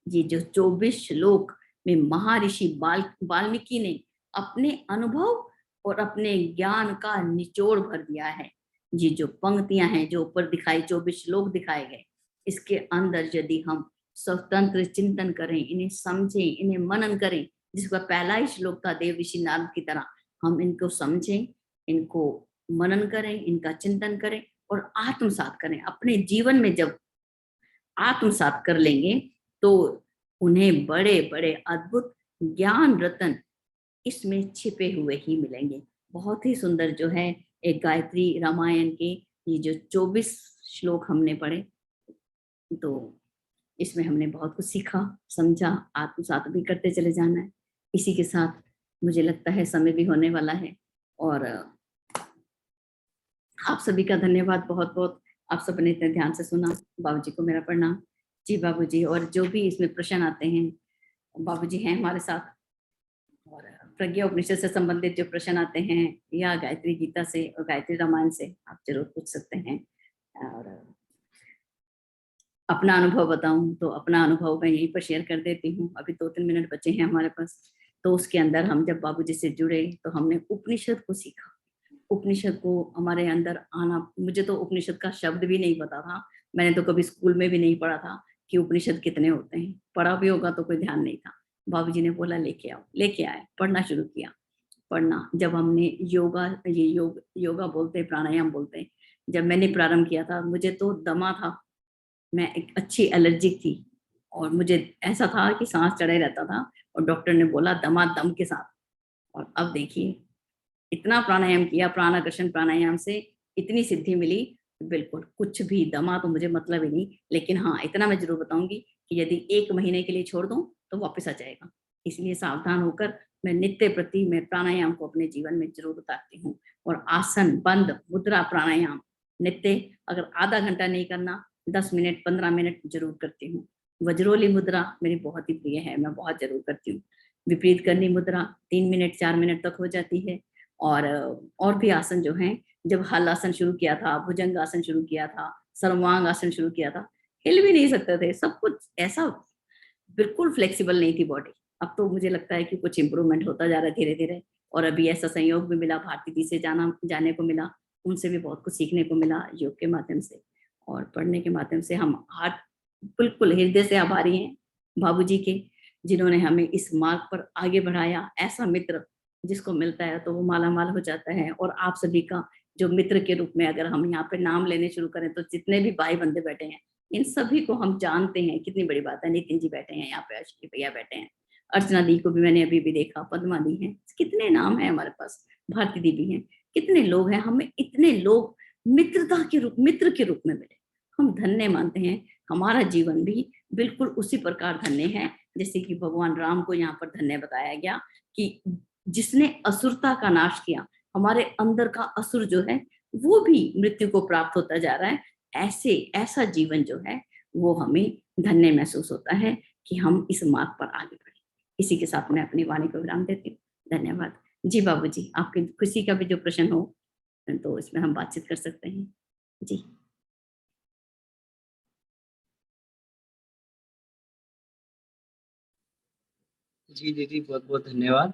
Speaker 1: ये जो 24 श्लोक में महर्षि वाल्मीकि ने अपने अनुभव और अपने ज्ञान का निचोड़ भर दिया है। ये जो पंक्तियां हैं जो ऊपर दिखाई, 24 श्लोक दिखाए गए, इसके अंदर यदि हम स्वतंत्र चिंतन करें, इन्हें समझें, इन्हें मनन करें, जिसका पहला ही श्लोक था देव ऋषि नारद की तरह, हम इनको समझें, इनको मनन करें, इनका चिंतन करें और आत्मसात करें। अपने जीवन में जब आत्मसात कर लेंगे तो उन्हें बड़े बड़े अद्भुत ज्ञान रतन इसमें छिपे हुए ही मिलेंगे। बहुत ही सुंदर जो है एक गायत्री रामायण के ये जो 24 श्लोक हमने पढ़े, तो इसमें हमने बहुत कुछ सीखा, समझा, आत्मसात भी करते चले जाना है। इसी के साथ मुझे लगता है समय भी होने वाला है, और आप सभी का धन्यवाद बहुत बहुत। आप सबने इतने ध्यान से सुना। बाबूजी को मेरा प्रणाम। जी बाबूजी, और जो भी इसमें प्रश्न आते हैं, बाबूजी हैं हमारे साथ, और प्रज्ञा उपनिषद से संबंधित जो प्रश्न आते हैं या गायत्री गीता से और गायत्री रामायण से आप जरूर पूछ सकते हैं। और अपना अनुभव बताऊं तो अपना अनुभव मैं यहीं पर शेयर कर देती हूँ। अभी 2-3 मिनट बचे हैं हमारे पास। तो उसके अंदर हम जब बाबूजी से जुड़े तो हमने उपनिषद को सीखा। उपनिषद को हमारे अंदर आना, मुझे तो उपनिषद का शब्द भी नहीं पता था। मैंने तो कभी स्कूल में भी नहीं पढ़ा था कि उपनिषद कितने होते हैं। पढ़ा भी होगा तो कोई ध्यान नहीं था। बाबूजी ने बोला लेके आओ, लेके आए, पढ़ना शुरू किया। पढ़ना, जब हमने योगा, ये योगा बोलते हैं, प्राणायाम बोलते हैं, जब मैंने प्रारंभ किया था मुझे तो दमा था। मैं एक अच्छी एलर्जिक थी और मुझे ऐसा था कि सांस चढ़े रहता था और डॉक्टर ने बोला दमा दम के साथ। और अब देखिए इतना प्राणायाम किया, प्राणाकर्षण प्राणायाम से इतनी सिद्धि मिली, बिल्कुल कुछ भी दमा तो मुझे मतलब ही नहीं। लेकिन हाँ, इतना मैं जरूर बताऊंगी कि यदि 1 महीने के लिए छोड़ दूं तो वापस आ जाएगा। इसलिए सावधान होकर मैं नित्य प्रति मैं प्राणायाम को अपने जीवन में जरूर उतारती हूँ। और आसन, बंद, मुद्रा प्राणायाम नित्य, अगर आधा घंटा नहीं करना, 10 मिनट 15 मिनट जरूर करती हूँ। वज्रोली मुद्रा मेरी बहुत ही प्रिय है, मैं बहुत जरूर करती हूँ। विपरीत करनी मुद्रा 3 मिनट 4 मिनट तक हो जाती है। और भी आसन जो हैं, जब हल आसन शुरू किया था, भुजंग आसन शुरू किया था, सर्वांग आसन शुरू किया था, हिल भी नहीं सकते थे, सब कुछ ऐसा बिल्कुल फ्लेक्सिबल नहीं थी बॉडी। अब तो मुझे लगता है कि कुछ इंप्रूवमेंट होता जा रहा है धीरे धीरे। और अभी ऐसा संयोग भी मिला, भारती दी से जाने को मिला, उनसे भी बहुत कुछ सीखने को मिला योग के माध्यम से और पढ़ने के माध्यम से। हम आज बिल्कुल हृदय से आभारी हैं बाबूजी के, जिन्होंने हमें इस मार्ग पर आगे बढ़ाया। ऐसा मित्र जिसको मिलता है तो वो माला माल हो जाता है। और आप सभी का जो मित्र के रूप में अगर हम यहाँ पे नाम लेने शुरू करें तो जितने भी भाई बंदे बैठे हैं इन सभी को हम जानते हैं। कितनी बड़ी बात है, नितिन जी बैठे हैं यहाँ पे, अश्विनी भैया बैठे हैं, अर्चना दी को भी मैंने अभी भी देखा, पद्मा दी है, कितने नाम है हमारे पास, भारती दी भी हैं, कितने लोग हैं। हमें इतने लोग मित्र के रूप में मिले, हम धन्य मानते हैं। हमारा जीवन भी बिल्कुल उसी प्रकार धन्य है जैसे कि भगवान राम को यहाँ पर धन्य बताया गया कि जिसने असुरता का नाश किया। हमारे अंदर का असुर जो है वो भी मृत्यु को प्राप्त होता जा रहा है। ऐसा जीवन जो है वो हमें धन्य महसूस होता है कि हम इस मार्ग पर आगे बढ़े। इसी के साथ मैं अपनी वाणी को विराम देती हूँ। धन्यवाद जी। बाबूजी, आपकी खुशी का भी जो प्रश्न हो तो इसमें हम बातचीत कर सकते हैं जी।
Speaker 2: जी दीदी, बहुत बहुत धन्यवाद।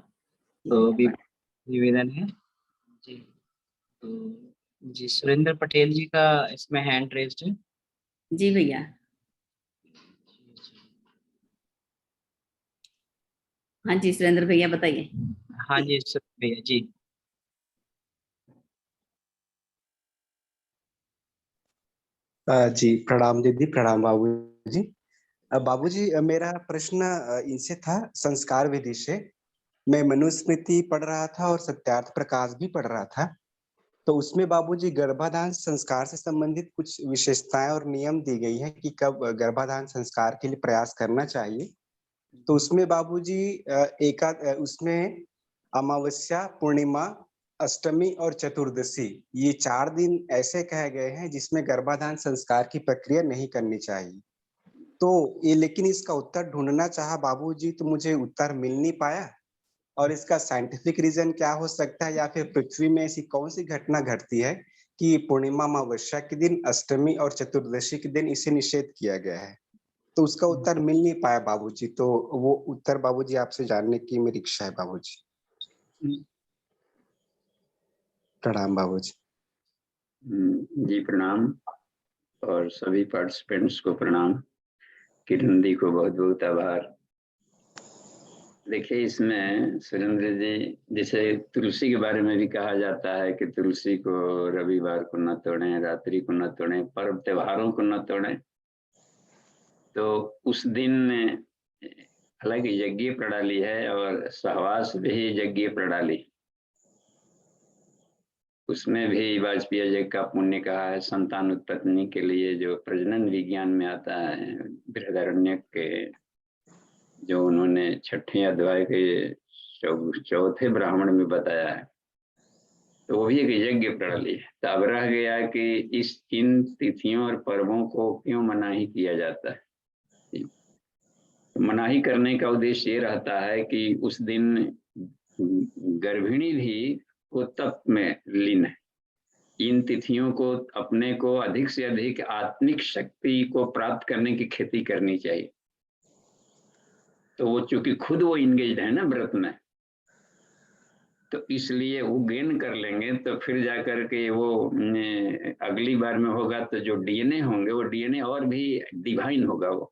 Speaker 2: तो भी निवेदन है जी, तो जी सुरेंद्र पटेल जी का इसमें हैंड रेज्ड है।
Speaker 1: जी भैया। हाँ जी सुरेंद्र भैया बताइए।
Speaker 2: हाँ जी भैया जी।
Speaker 3: जी प्रणाम दीदी, प्रणाम बाबूजी। बाबूजी, मेरा प्रश्न इनसे था, संस्कार विधि से। मैं मनुस्मृति पढ़ रहा था और सत्यार्थ प्रकाश भी पढ़ रहा था। तो उसमें बाबूजी गर्भाधान संस्कार से संबंधित कुछ विशेषताएं और नियम दी गई है कि कब गर्भाधान संस्कार के लिए प्रयास करना चाहिए। तो उसमें बाबूजी उसमें अमावस्या, पूर्णिमा, अष्टमी और चतुर्दशी, ये 4 दिन ऐसे कहे गए हैं जिसमें गर्भाधान संस्कार की प्रक्रिया नहीं करनी चाहिए। तो ये, लेकिन इसका उत्तर ढूंढना चाहा बाबूजी तो मुझे उत्तर मिल नहीं पाया। और इसका साइंटिफिक रीजन क्या हो सकता है, या फिर पृथ्वी में ऐसी कौन सी घटना घटती है कि पूर्णिमा अमावस्या के दिन, अष्टमी और चतुर्दशी के दिन इसे निषेध किया गया है। तो उसका उत्तर मिल नहीं पाया बाबूजी, तो वो उत्तर बाबूजी आपसे जानने की मेरी इच्छा है बाबूजी। प्रणाम बाबूजी।
Speaker 4: जी प्रणाम, और सभी पार्टिसिपेंट्स को प्रणाम। किरण दी को बहुत बहुत आभार। देखिए, इसमें सुरेंद्र जी, जैसे तुलसी के बारे में भी कहा जाता है कि तुलसी को रविवार को न तोड़ें, रात्रि को न तोड़ें, पर्व त्योहारों को न तोड़ें। तो उस दिन अलग यज्ञ प्रणाली है और सहवास भी यज्ञ प्रणाली। उसमें भी वाजपेयी यज्ञ का पुण्य कहा है। संतान उत्पत्ति के लिए जो प्रजनन विज्ञान में आता है, बृहदारण्यक के जो उन्होंने 6वें अध्याय के 4थे ब्राह्मण में बताया है, तो वो भी एक यज्ञ प्रणाली है। तो अब रह गया कि इन तिथियों और पर्वों को क्यों मना ही किया जाता है। मनाही करने का उद्देश्य ये रहता है कि उस दिन गर्भिणी भी वो तप में लीन है। इन तिथियों को अपने को अधिक से अधिक आत्मिक शक्ति को प्राप्त करने की खेती करनी चाहिए। तो वो चूंकि खुद वो इंगेज है ना व्रत में, तो इसलिए वो गेन कर लेंगे, तो फिर जाकर के वो अगली बार में होगा तो जो डीएनए होंगे वो डीएनए और भी डिवाइन होगा वो।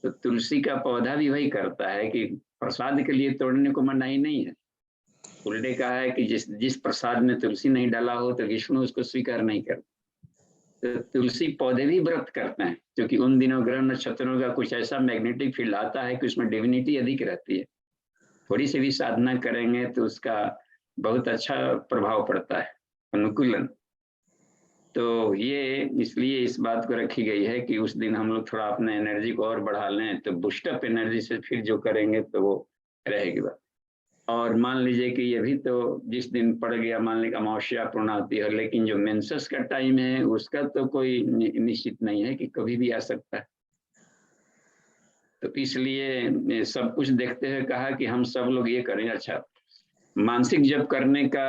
Speaker 4: तो तुलसी का पौधा भी वही करता है कि प्रसाद के लिए तोड़ने को मनाही नहीं है। उल्टे कहा है कि जिस प्रसाद में तुलसी नहीं डाला हो तो विष्णु उसको स्वीकार नहीं करते। तो तुलसी पौधे भी व्रत करते हैं, क्योंकि उन दिनों ग्रह नक्षत्रों का कुछ ऐसा मैग्नेटिक फील्ड आता है कि उसमें डिविनिटी अधिक रहती है। थोड़ी सी भी साधना करेंगे तो उसका बहुत अच्छा प्रभाव पड़ता है, अनुकूलन। तो ये इसलिए इस बात को रखी गई है कि उस दिन हम लोग थोड़ा अपने एनर्जी को और बढ़ा लें, तो बूस्टअप एनर्जी से फिर जो करेंगे तो वो रहेगी बात। और मान लीजिए कि ये भी तो जिस दिन पड़ गया, मान लीजिए अमावस्या पूर्णाहुति है, लेकिन जो मेंसेस का टाइम है उसका तो कोई निश्चित नहीं है कि कभी भी आ सकता है। तो इसलिए सब कुछ देखते हुए कहा कि हम सब लोग ये करें। अच्छा, मानसिक जप करने का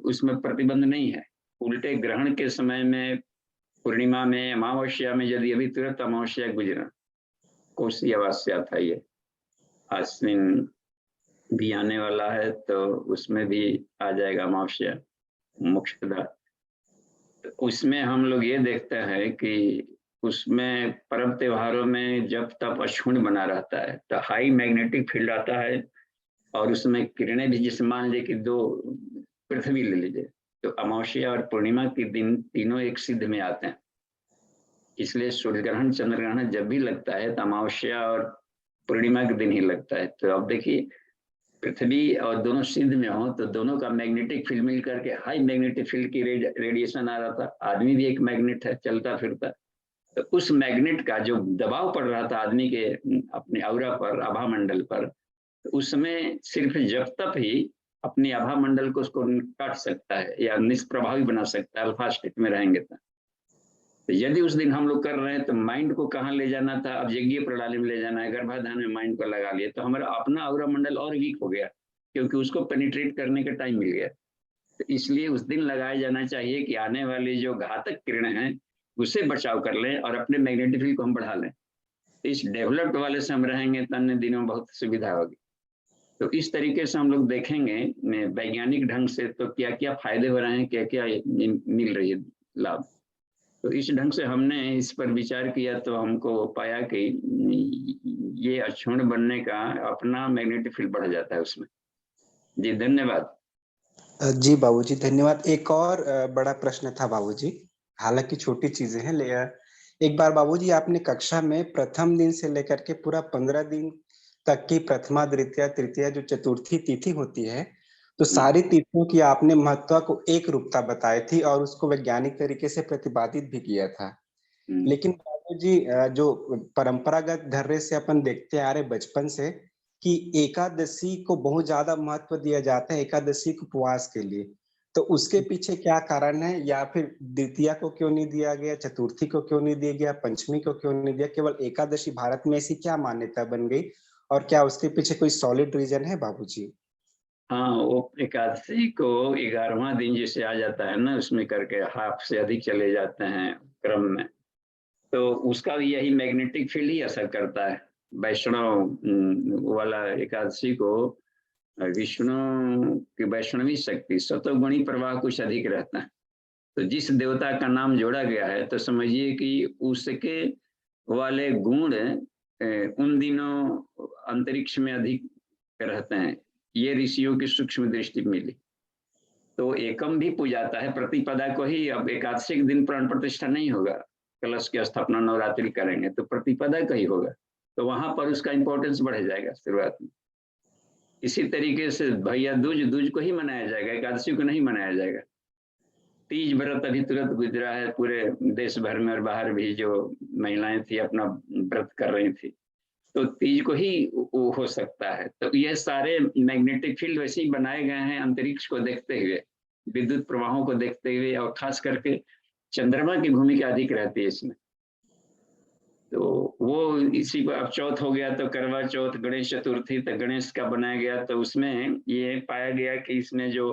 Speaker 4: उसमें प्रतिबंध नहीं है। उल्टे ग्रहण के समय में, पूर्णिमा में, अमावस्या में, यदि अभी तुरंत अमावस्या गुजरा, कोसी अमावस्या था ये, आश्विन भी आने वाला है, तो उसमें भी आ जाएगा अमावस्या मुख्यतः। तो उसमें हम लोग ये देखते हैं कि उसमें पर्व त्योहारों में जब तप अक्षुण्ण बना रहता है तो हाई मैग्नेटिक फील्ड आता है, और उसमें किरणें भी, जिससे मान लीजिए कि 2 पृथ्वी ले लीजिए, तो अमावस्या और पूर्णिमा के दिन तीनों एक सिद्ध में आते हैं। इसलिए सूर्य ग्रहण, चंद्र ग्रहण जब भी लगता है तो अमावस्या और पूर्णिमा के दिन ही लगता है। तो अब देखिए, पृथ्वी और दोनों सिद्ध में हो तो दोनों का मैग्नेटिक फील्ड मिल करके हाई मैग्नेटिक फील्ड की रेडिएशन आ रहा था। आदमी भी एक मैग्नेट है, चलता फिरता। तो उस मैग्नेट का जो दबाव पड़ रहा था आदमी के अपने औरा पर, आभा मंडल पर, तो उसमें सिर्फ जब तक ही अपनी आभा मंडल को उसको काट सकता है या निष्प्रभावी बना सकता है, अल्फा स्टेट में रहेंगे। तो यदि उस दिन हम लोग कर रहे हैं तो माइंड को कहाँ ले जाना था, अब यज्ञ प्रणाली में ले जाना है, गर्भाधान में माइंड को लगा लिया, तो हमारा अपना औरा मंडल और वीक हो गया, क्योंकि उसको पेनिट्रेट करने का टाइम मिल गया। तो इसलिए उस दिन लगाया जाना चाहिए कि आने वाली जो घातक किरणें हैं उससे बचाव कर लें और अपने मैग्नेटिक फील्ड को हम बढ़ा लें। तो इस डेवलप्ड वाले से हम रहेंगे तो अन्य दिनों में बहुत सुविधा होगी। तो इस तरीके से हम लोग देखेंगे वैज्ञानिक ढंग से तो क्या क्या फायदे हो रहे हैं, क्या क्या मिल रही है लाभ। तो इस ढंग से हमने इस पर विचार किया तो हमको पाया कि ये अक्षुण्ण बनने का अपना मैग्नेटिक फील्ड बढ़ जाता है उसमें। जी धन्यवाद।
Speaker 3: जी बाबूजी धन्यवाद। एक और बड़ा प्रश्न था बाबूजी, हालांकि छोटी चीजें हैं, एक बार बाबूजी आपने कक्षा में प्रथम दिन से लेकर के पूरा 15 दिन तक की प्रथमा, द्वितीया, तृतीया जो चतुर्थी तिथि होती है, तो सारी तिथियों की आपने महत्व को एक रूपता बताई थी और उसको वैज्ञानिक तरीके से प्रतिपादित भी किया था। लेकिन बाबूजी जो परंपरागत धर्रे से अपन देखते आ रहे बचपन से कि एकादशी को बहुत ज्यादा महत्व दिया जाता है, एकादशी को उपवास के लिए, तो उसके पीछे क्या कारण है, या फिर द्वितीया को क्यों नहीं दिया गया, चतुर्थी को क्यों नहीं दिया गया, पंचमी को क्यों नहीं दिया, केवल एकादशी? भारत में ऐसी क्या मान्यता बन गई और क्या उसके पीछे कोई सॉलिड रीजन है बाबूजी?
Speaker 4: हाँ, वो एकादशी को 11वां दिन जिसे आ जाता है ना, उसमें करके हाफ से अधिक चले जाते हैं क्रम में, तो उसका भी यही मैग्नेटिक फील्ड ही असर करता है। वैष्णव वाला एकादशी को विष्णु की वैष्णवी शक्ति, सतोगुणी प्रवाह कुछ अधिक रहता है। तो जिस देवता का नाम जोड़ा गया है तो समझिए कि उसके वाले गुण उन दिनों अंतरिक्ष में अधिक रहते हैं। ये ऋषियों की सूक्ष्म दृष्टि मिली। तो एकम भी पूजाता है प्रतिपदा को ही। अब एकादशी के दिन प्राण प्रतिष्ठा नहीं होगा, कलश की स्थापना नवरात्रि करेंगे तो प्रतिपदा का ही होगा, तो वहां पर उसका इंपॉर्टेंस बढ़ जाएगा शुरुआत में। इसी तरीके से भैया दूज को ही मनाया जाएगा, एकादशी को नहीं मनाया जाएगा। तीज व्रत अभी तुरंत गुजरा है, पूरे देश भर में और बाहर भी जो महिलाएं थी अपना व्रत कर रही थी, तो तीज को ही हो सकता है। तो ये सारे मैग्नेटिक फील्ड वैसे ही बनाए गए हैं अंतरिक्ष को देखते हुए, विद्युत प्रवाहों को देखते हुए, और खास करके चंद्रमा की भूमिका अधिक रहती है इसमें। तो वो इसी को अब चौथ हो गया तो करवा चौथ, गणेश चतुर्थी तो गणेश का बनाया गया, तो उसमें ये पाया गया कि इसमें जो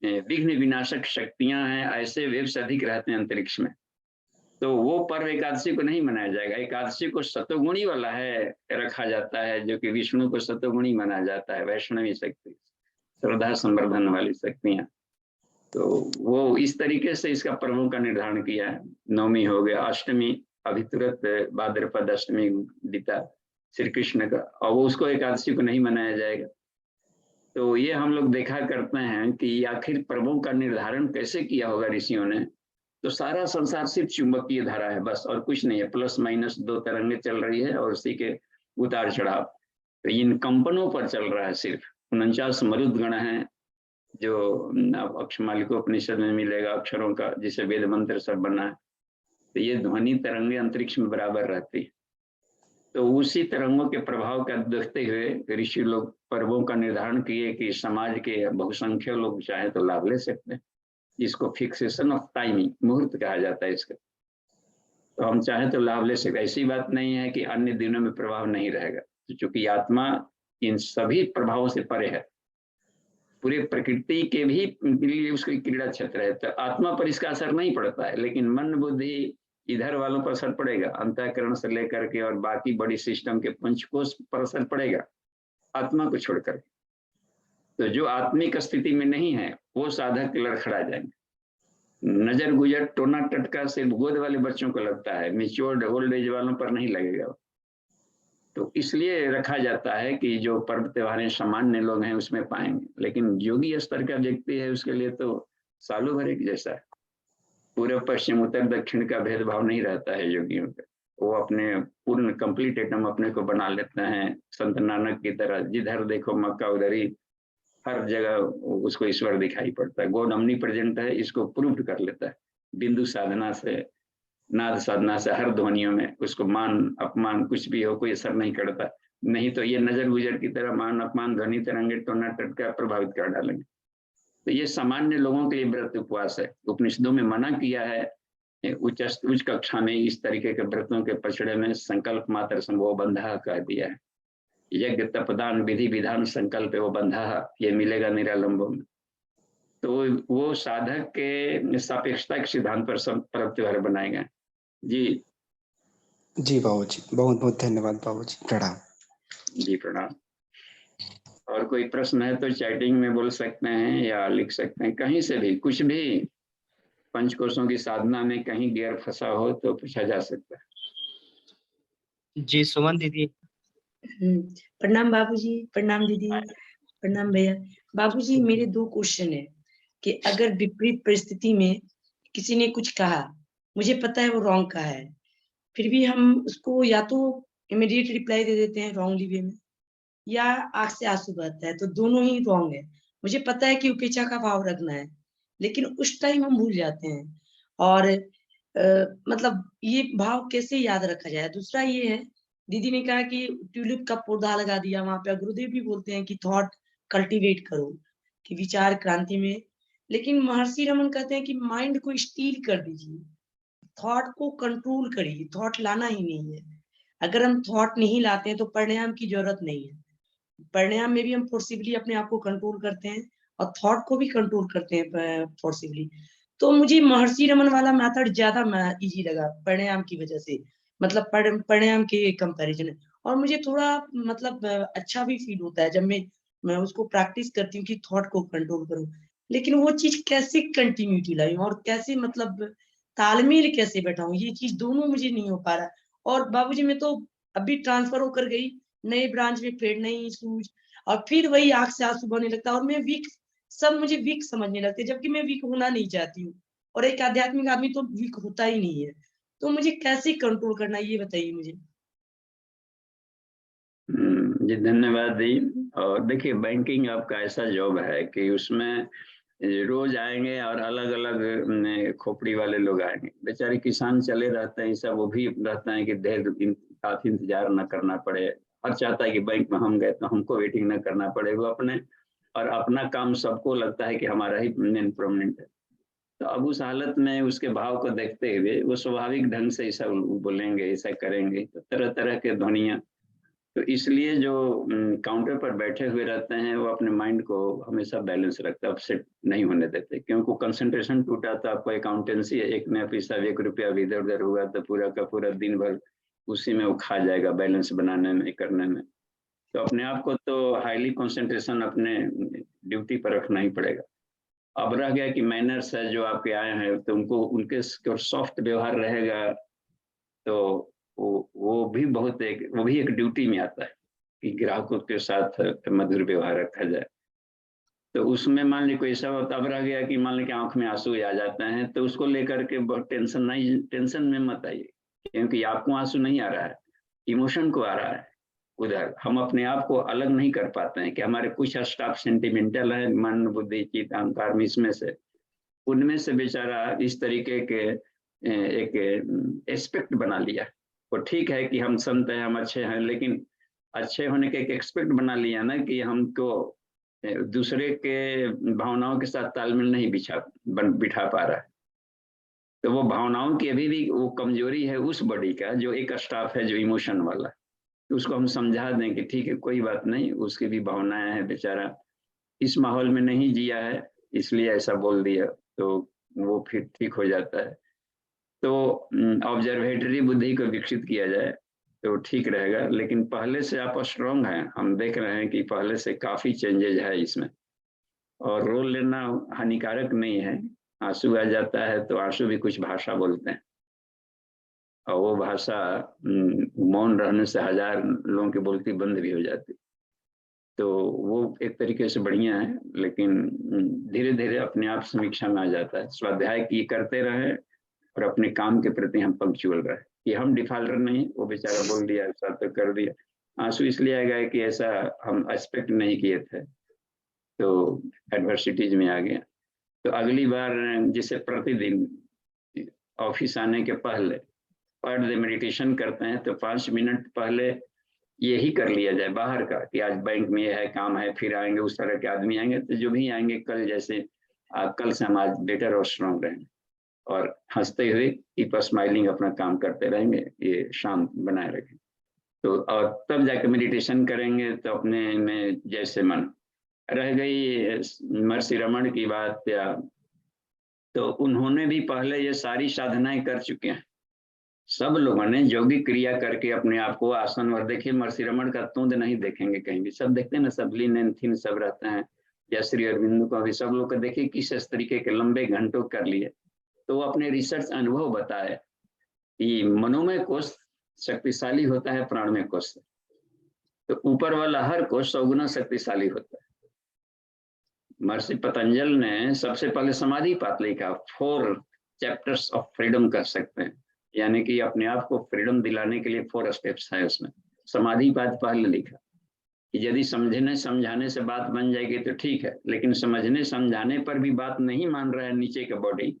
Speaker 4: विघ्न विनाशक शक्तियां हैं ऐसे वेव्स अधिक रहते हैं अंतरिक्ष में, तो वो पर्व एकादशी को नहीं मनाया जाएगा। एकादशी को सतोगुणी वाला है रखा जाता है, जो कि विष्णु को सतोगुणी माना जाता है, वैष्णवी शक्ति, श्रद्धा संवर्धन वाली शक्तियां। तो वो इस तरीके से इसका पर्वों का निर्धारण किया है। नवमी हो गया, अष्टमी अभी तुरंत भाद्रपद अष्टमी बीता श्री कृष्ण का, और वो उसको एकादशी को नहीं मनाया जाएगा। तो ये हम लोग देखा करते हैं कि आखिर पर्वों का निर्धारण कैसे किया होगा ऋषियों ने। तो सारा संसार सिर्फ चुंबकीय धारा है बस, और कुछ नहीं है, प्लस माइनस 2 तरंगे चल रही है और उसी के उतार चढ़ाव, तो इन कंपनों पर चल रहा है। सिर्फ 49 मरुद्गण हैं जो अक्षमालिकोपनिषद में मिलेगा, अक्षरों का जिसे वेद मंत्र सब बना है। तो ये ध्वनि तरंगे अंतरिक्ष में बराबर रहती है। तो उसी तरंगों के प्रभाव का देखते हुए ऋषि लोग पर्वों का निर्धारण किए कि समाज के बहुसंख्यक लोग चाहे तो लाभ ले सकते हैं। इसको फिक्सेशन ऑफ टाइमिंग, मुहूर्त कहा जाता है इसका। तो हम चाहे तो लाभ ले सकते, ऐसी बात नहीं है कि अन्य दिनों में प्रभाव नहीं रहेगा, तो चूंकि आत्मा इन सभी प्रभावों से परे है, पूरे प्रकृति के भी लिए उसकी क्रीड़ा क्षेत्र है, तो आत्मा पर इसका असर नहीं पड़ता है। लेकिन मन बुद्धि इधर वालों पर असर पड़ेगा, अंतःकरण से लेकर के और बाकी बड़ी सिस्टम के पंचकोश पर असर पड़ेगा आत्मा को छोड़कर। तो जो आत्मिक स्थिति में नहीं है वो साधक लड़खड़ा जाएंगे। नजर गुजर टोना टटका सिर्फ गोद वाले बच्चों को लगता है, मेच्योर्ड ओल्ड एज वालों पर नहीं लगेगा। तो इसलिए रखा जाता है कि जो पर्व त्योहारें सामान्य लोग हैं उसमें पाएंगे, लेकिन योगी स्तर का व्यक्ति है उसके लिए तो सालों भर एक जैसा है। पूर्व पश्चिम उत्तर दक्षिण का भेदभाव नहीं रहता है योगियों का, वो अपने पूर्ण कंप्लीट एटम अपने को बना लेते हैं। संत नानक की तरह जिधर देखो मक्का उधर ही, हर जगह उसको ईश्वर दिखाई पड़ता है। गॉड omnipresent प्रेजेंट है, इसको प्रूव कर लेता है बिंदु साधना से, नाद साधना से, हर ध्वनियों में उसको मान अपमान कुछ भी हो कोई असर नहीं करता। नहीं तो ये नजर गुजर की तरह मान अपमान ध्वनि तरंगे टोना टटका प्रभावित कर डालेंगे। तो ये सामान्य लोगों के लिए व्रत उपवास है। उपनिषदों में मना किया है उच्च कक्षा में इस तरीके के व्रतों के पछड़े में संकल्प मात्र संभव बंधा कह दिया है। यज्ञ तपदान विधि विधान संकल्प वो बंधा, ये मिलेगा निरालंबों में। तो वो साधक के सापेक्षता के सिद्धांत पर सब पर्व त्योहार बनाए गए।
Speaker 3: जी बाबूजी, बहुत बहुत धन्यवाद बाबूजी, प्रणाम।
Speaker 4: जी प्रणाम। और कोई प्रश्न है तो चैटिंग में बोल सकते हैं या लिख सकते हैं, कहीं से भी कुछ भी। पंचकोशों की साधना में कहीं गियर फंसा हो तो पूछा जा सकता है।
Speaker 2: जी सुमन दीदी।
Speaker 5: प्रणाम बाबूजी, प्रणाम दीदी, प्रणाम भैया। बाबूजी मेरे 2 क्वेश्चन है कि अगर विपरीत परिस्थिति में किसी ने कुछ कहा, मुझे पता है वो रॉन्ग कहा है, फिर भी हम उसको या तो इमीडिएट रिप्लाई दे देते हैं रॉन्गली वे में, या आंख से आंसू बहता है, तो दोनों ही रॉन्ग है। मुझे पता है कि उपेक्षा का भाव रखना है, लेकिन उस टाइम हम भूल जाते हैं। और मतलब ये भाव कैसे याद रखा जाए। दूसरा ये है, दीदी ने कहा कि ट्यूलिप का पौधा लगा दिया, वहां पे गुरुदेव भी बोलते हैं कि थॉट कल्टीवेट करो, कि विचार क्रांति में। लेकिन महर्षि रमन कहते हैं कि माइंड को स्टील कर दीजिए, थॉट को कंट्रोल करिए, थॉट लाना ही नहीं है। अगर हम थॉट नहीं लाते हैं तो प्राणायाम की जरूरत नहीं है। प्राणायाम में भी हम फोर्सिबली अपने आप को कंट्रोल करते हैं और थॉट को भी कंट्रोल करते हैं फोर्सिबली। तो मुझे महर्षि रमन वाला मेथड ज्यादा इजी लगा प्राणायाम की वजह से, मतलब प्राणायाम के कंपैरिजन। और मुझे थोड़ा मतलब अच्छा भी फील होता है जब मैं उसको प्रैक्टिस करती हूँ कि थॉट को कंट्रोल करूँ। लेकिन वो चीज कैसे कंटिन्यूटी लाई और कैसे मतलब तालमेल कैसे बैठाऊं, ये चीज दोनों मुझे नहीं हो पा रहा। और बाबूजी मैं तो अभी ट्रांसफर होकर गई नए ब्रांच में, फिर नई सूझ, और फिर वही आंख से आंसू बहने लगता है और मैं वीक, सब मुझे वीक समझने लगते, जबकि मैं वीक होना नहीं चाहती हूँ। और एक आध्यात्मिक आदमी तो वीक होता ही नहीं है। तो मुझे कैसे कंट्रोल करना है ये बताइए मुझे।
Speaker 4: जी धन्यवाद दी। और देखिए बैंकिंग आपका ऐसा जॉब है कि उसमें रोज आएंगे और अलग अलग खोपड़ी वाले लोग आएंगे। बेचारे किसान चले रहते हैं सब, वो भी रहते हैं कि देर काफी इंतजार न करना पड़े। हर चाहता है कि बैंक में हम गए तो हमको वेटिंग न करना पड़े, वो अपने और अपना काम सबको लगता है कि हमारा ही मेन प्रोमिनेंट है। तो तो अब उस हालत में उसके भाव को देखते हुए वो स्वाभाविक ढंग से ऐसा बोलेंगे, ऐसा करेंगे, तो तरह तरह के ध्वनियाँ। तो इसलिए जो काउंटर पर बैठे हुए रहते हैं वो अपने माइंड को हमेशा बैलेंस रखते हैं, अपसेट नहीं होने देते, क्योंकि कंसंट्रेशन टूटा तो आपको अकाउंटेंसी है, एक नया पैसा 1 रुपया भी इधर उधर हुआ तो पूरा का पूरा दिन भर उसी में वो खा जाएगा, बैलेंस बनाने में, करने में। तो अपने आप को तो हाईली कंसंट्रेशन अपने ड्यूटी पर रखना ही पड़ेगा। अब रह गया कि मैनर्स है जो आपके आए हैं, तो उनको उनके सॉफ्ट व्यवहार रहेगा, तो वो भी बहुत वो भी एक ड्यूटी में आता है कि ग्राहकों के साथ मधुर व्यवहार रखा जाए। तो उसमें मान ली कोई ऐसा अब रह गया कि मान ली कि आंख में आंसू आ जाते हैं, तो उसको लेकर के बहुत टेंशन में मत आइए, क्योंकि आपको आंसू नहीं आ रहा है, इमोशन को आ रहा है। उधर हम अपने आप को अलग नहीं कर पाते हैं कि हमारे कुछ स्टाफ सेंटिमेंटल है, मन बुद्धि चित्त अहंकार में, इसमें से उनमें से बेचारा इस तरीके के एक एस्पेक्ट बना लिया। वो ठीक है कि हम संत हैं, हम अच्छे हैं, लेकिन अच्छे होने के एक एक्सपेक्ट बना लिया ना कि हमको दूसरे के भावनाओं के साथ तालमेल नहीं बिठा पा रहा है। तो वो भावनाओं की अभी भी वो कमजोरी है उस बॉडी का, जो एक स्टाफ है जो इमोशन वाला, तो उसको हम समझा दें कि ठीक है कोई बात नहीं, उसकी भी भावनाएं हैं, बेचारा इस माहौल में नहीं जिया है इसलिए ऐसा बोल दिया, तो वो फिर ठीक हो जाता है। तो ऑब्जर्वेटरी बुद्धि को विकसित किया जाए तो ठीक रहेगा, लेकिन पहले से आप स्ट्रांग हैं, हम देख रहे हैं कि पहले से काफी चेंजेज है इसमें, और रोल लेना हानिकारक नहीं है। आंसू आ जाता है तो आंसू भी कुछ भाषा बोलते हैं, और वो भाषा मौन रहने से 1000 लोगों की बोलती बंद भी हो जाती, तो वो एक तरीके से बढ़िया है। लेकिन धीरे धीरे अपने आप समीक्षा में आ जाता है। स्वाध्याय की करते रहे और अपने काम के प्रति हम पंक्चुअल रहे, कि हम डिफॉल्टर नहीं, वो बेचारा बोल दिया ऐसा तो कर दिया। आंसू इसलिए आ गया कि ऐसा हम एक्सपेक्ट नहीं किए थे, तो एडवर्सिटीज में आ गया। तो अगली बार जैसे प्रतिदिन ऑफिस आने के पहले पर डे मेडिटेशन करते हैं, तो 5 मिनट पहले यही कर लिया जाए बाहर का, कि आज बैंक में ये है, काम है, फिर आएंगे, उस तरह के आदमी आएंगे, तो जो भी आएंगे कल जैसे कल से हम आज बेटर और स्ट्रॉन्ग रहेंगे, और हंसते हुए कीप स्माइलिंग अपना काम करते रहेंगे, ये शांत बनाए रखें। तो और तब जाकर मेडिटेशन करेंगे तो अपने में जैसे मन रह गई महर्षि रमन की बात, या तो उन्होंने भी पहले ये सारी साधनाएं कर चुके हैं। सब लोगों ने योगिक क्रिया करके अपने आप को आसन, और देखिए महर्षि रमन का तूंद नहीं देखेंगे कहीं भी, सब देखते हैं ना, सब लीन एंड थिन सब रहते हैं, या श्री अरविंद को भी सब लोग को देखिए किस तरीके के लंबे घंटों कर लिए। तो वो अपने रिसर्च अनुभव बताए कि मनोमय कोश शक्तिशाली होता है प्राणमय कोश से, तो ऊपर वाला हर कोश 100 गुना शक्तिशाली होता है। महर्षि पतंजल ने सबसे पहले समाधि पाठ लिखा, 4 चैप्टर्स ऑफ फ्रीडम कर सकते हैं, यानी कि अपने आप को फ्रीडम दिलाने के लिए 4 स्टेप्स है उसमें। समाधि पाठ पहले लिखा कि यदि समझने समझाने से बात बन जाएगी तो ठीक है, लेकिन समझने समझाने पर भी बात नहीं मान रहा है नीचे का बॉडी,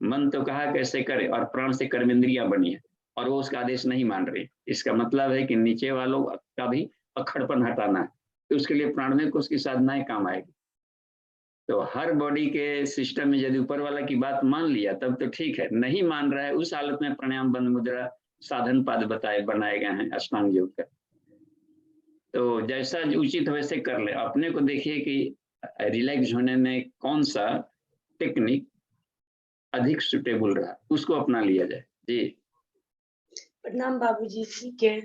Speaker 4: मन तो कहा कैसे करे, और प्राण से कर्मेंद्रियां बनी है और वो उसका आदेश नहीं मान रही, इसका मतलब है कि नीचे वालों का भी अखड़पन हटाना है, तो उसके लिए प्राणमय कोश की साधनाएं काम आएगी। तो हर बॉडी के सिस्टम में यदि ऊपर वाला की बात मान लिया तब तो ठीक है, नहीं मान रहा है, उस हालत में प्राणायाम, बंद मुद्रा, साधन पाद बनाए गए हैं अष्टांग योग का। तो जैसा उचित वैसे कर ले, अपने को देखिए कि रिलैक्स होने में कौन सा टेक्निक अधिक सुटेबल रहा, उसको अपना लिया जाए। जी
Speaker 5: प्रणाम बाबूजी, ठीक है,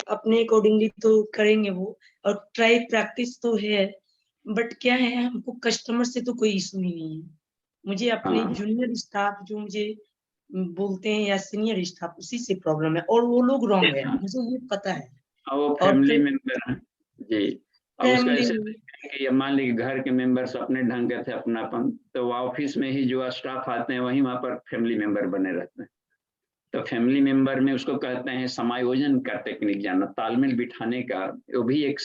Speaker 5: अपने अकॉर्डिंगली तो करेंगे वो, और ट्राई प्रैक्टिस तो है, बट क्या है, हमको कस्टमर से तो कोई इशू ही नहीं है। मुझे अपने जूनियर स्टाफ जो मुझे बोलते हैं या सीनियर स्टाफ, उसी से प्रॉब्लम है, और वो लोग रॉन्ग है, मुझे ये पता है।
Speaker 4: वो फैमिली मेंबर है जी, और उसका ऐसे कि मान लीजिए घर के मेंबर्स अपने ढंग के थे, अपनापन, तो ऑफिस में ही जो स्टाफ आते हैं वहीं वहां पर फैमिली मेंबर बने रहते हैं। तो फैमिली मेंबर में उसको कहते हैं समायोजन का टेक्निक जानना, तालमेल बिठाने का, वो भी एक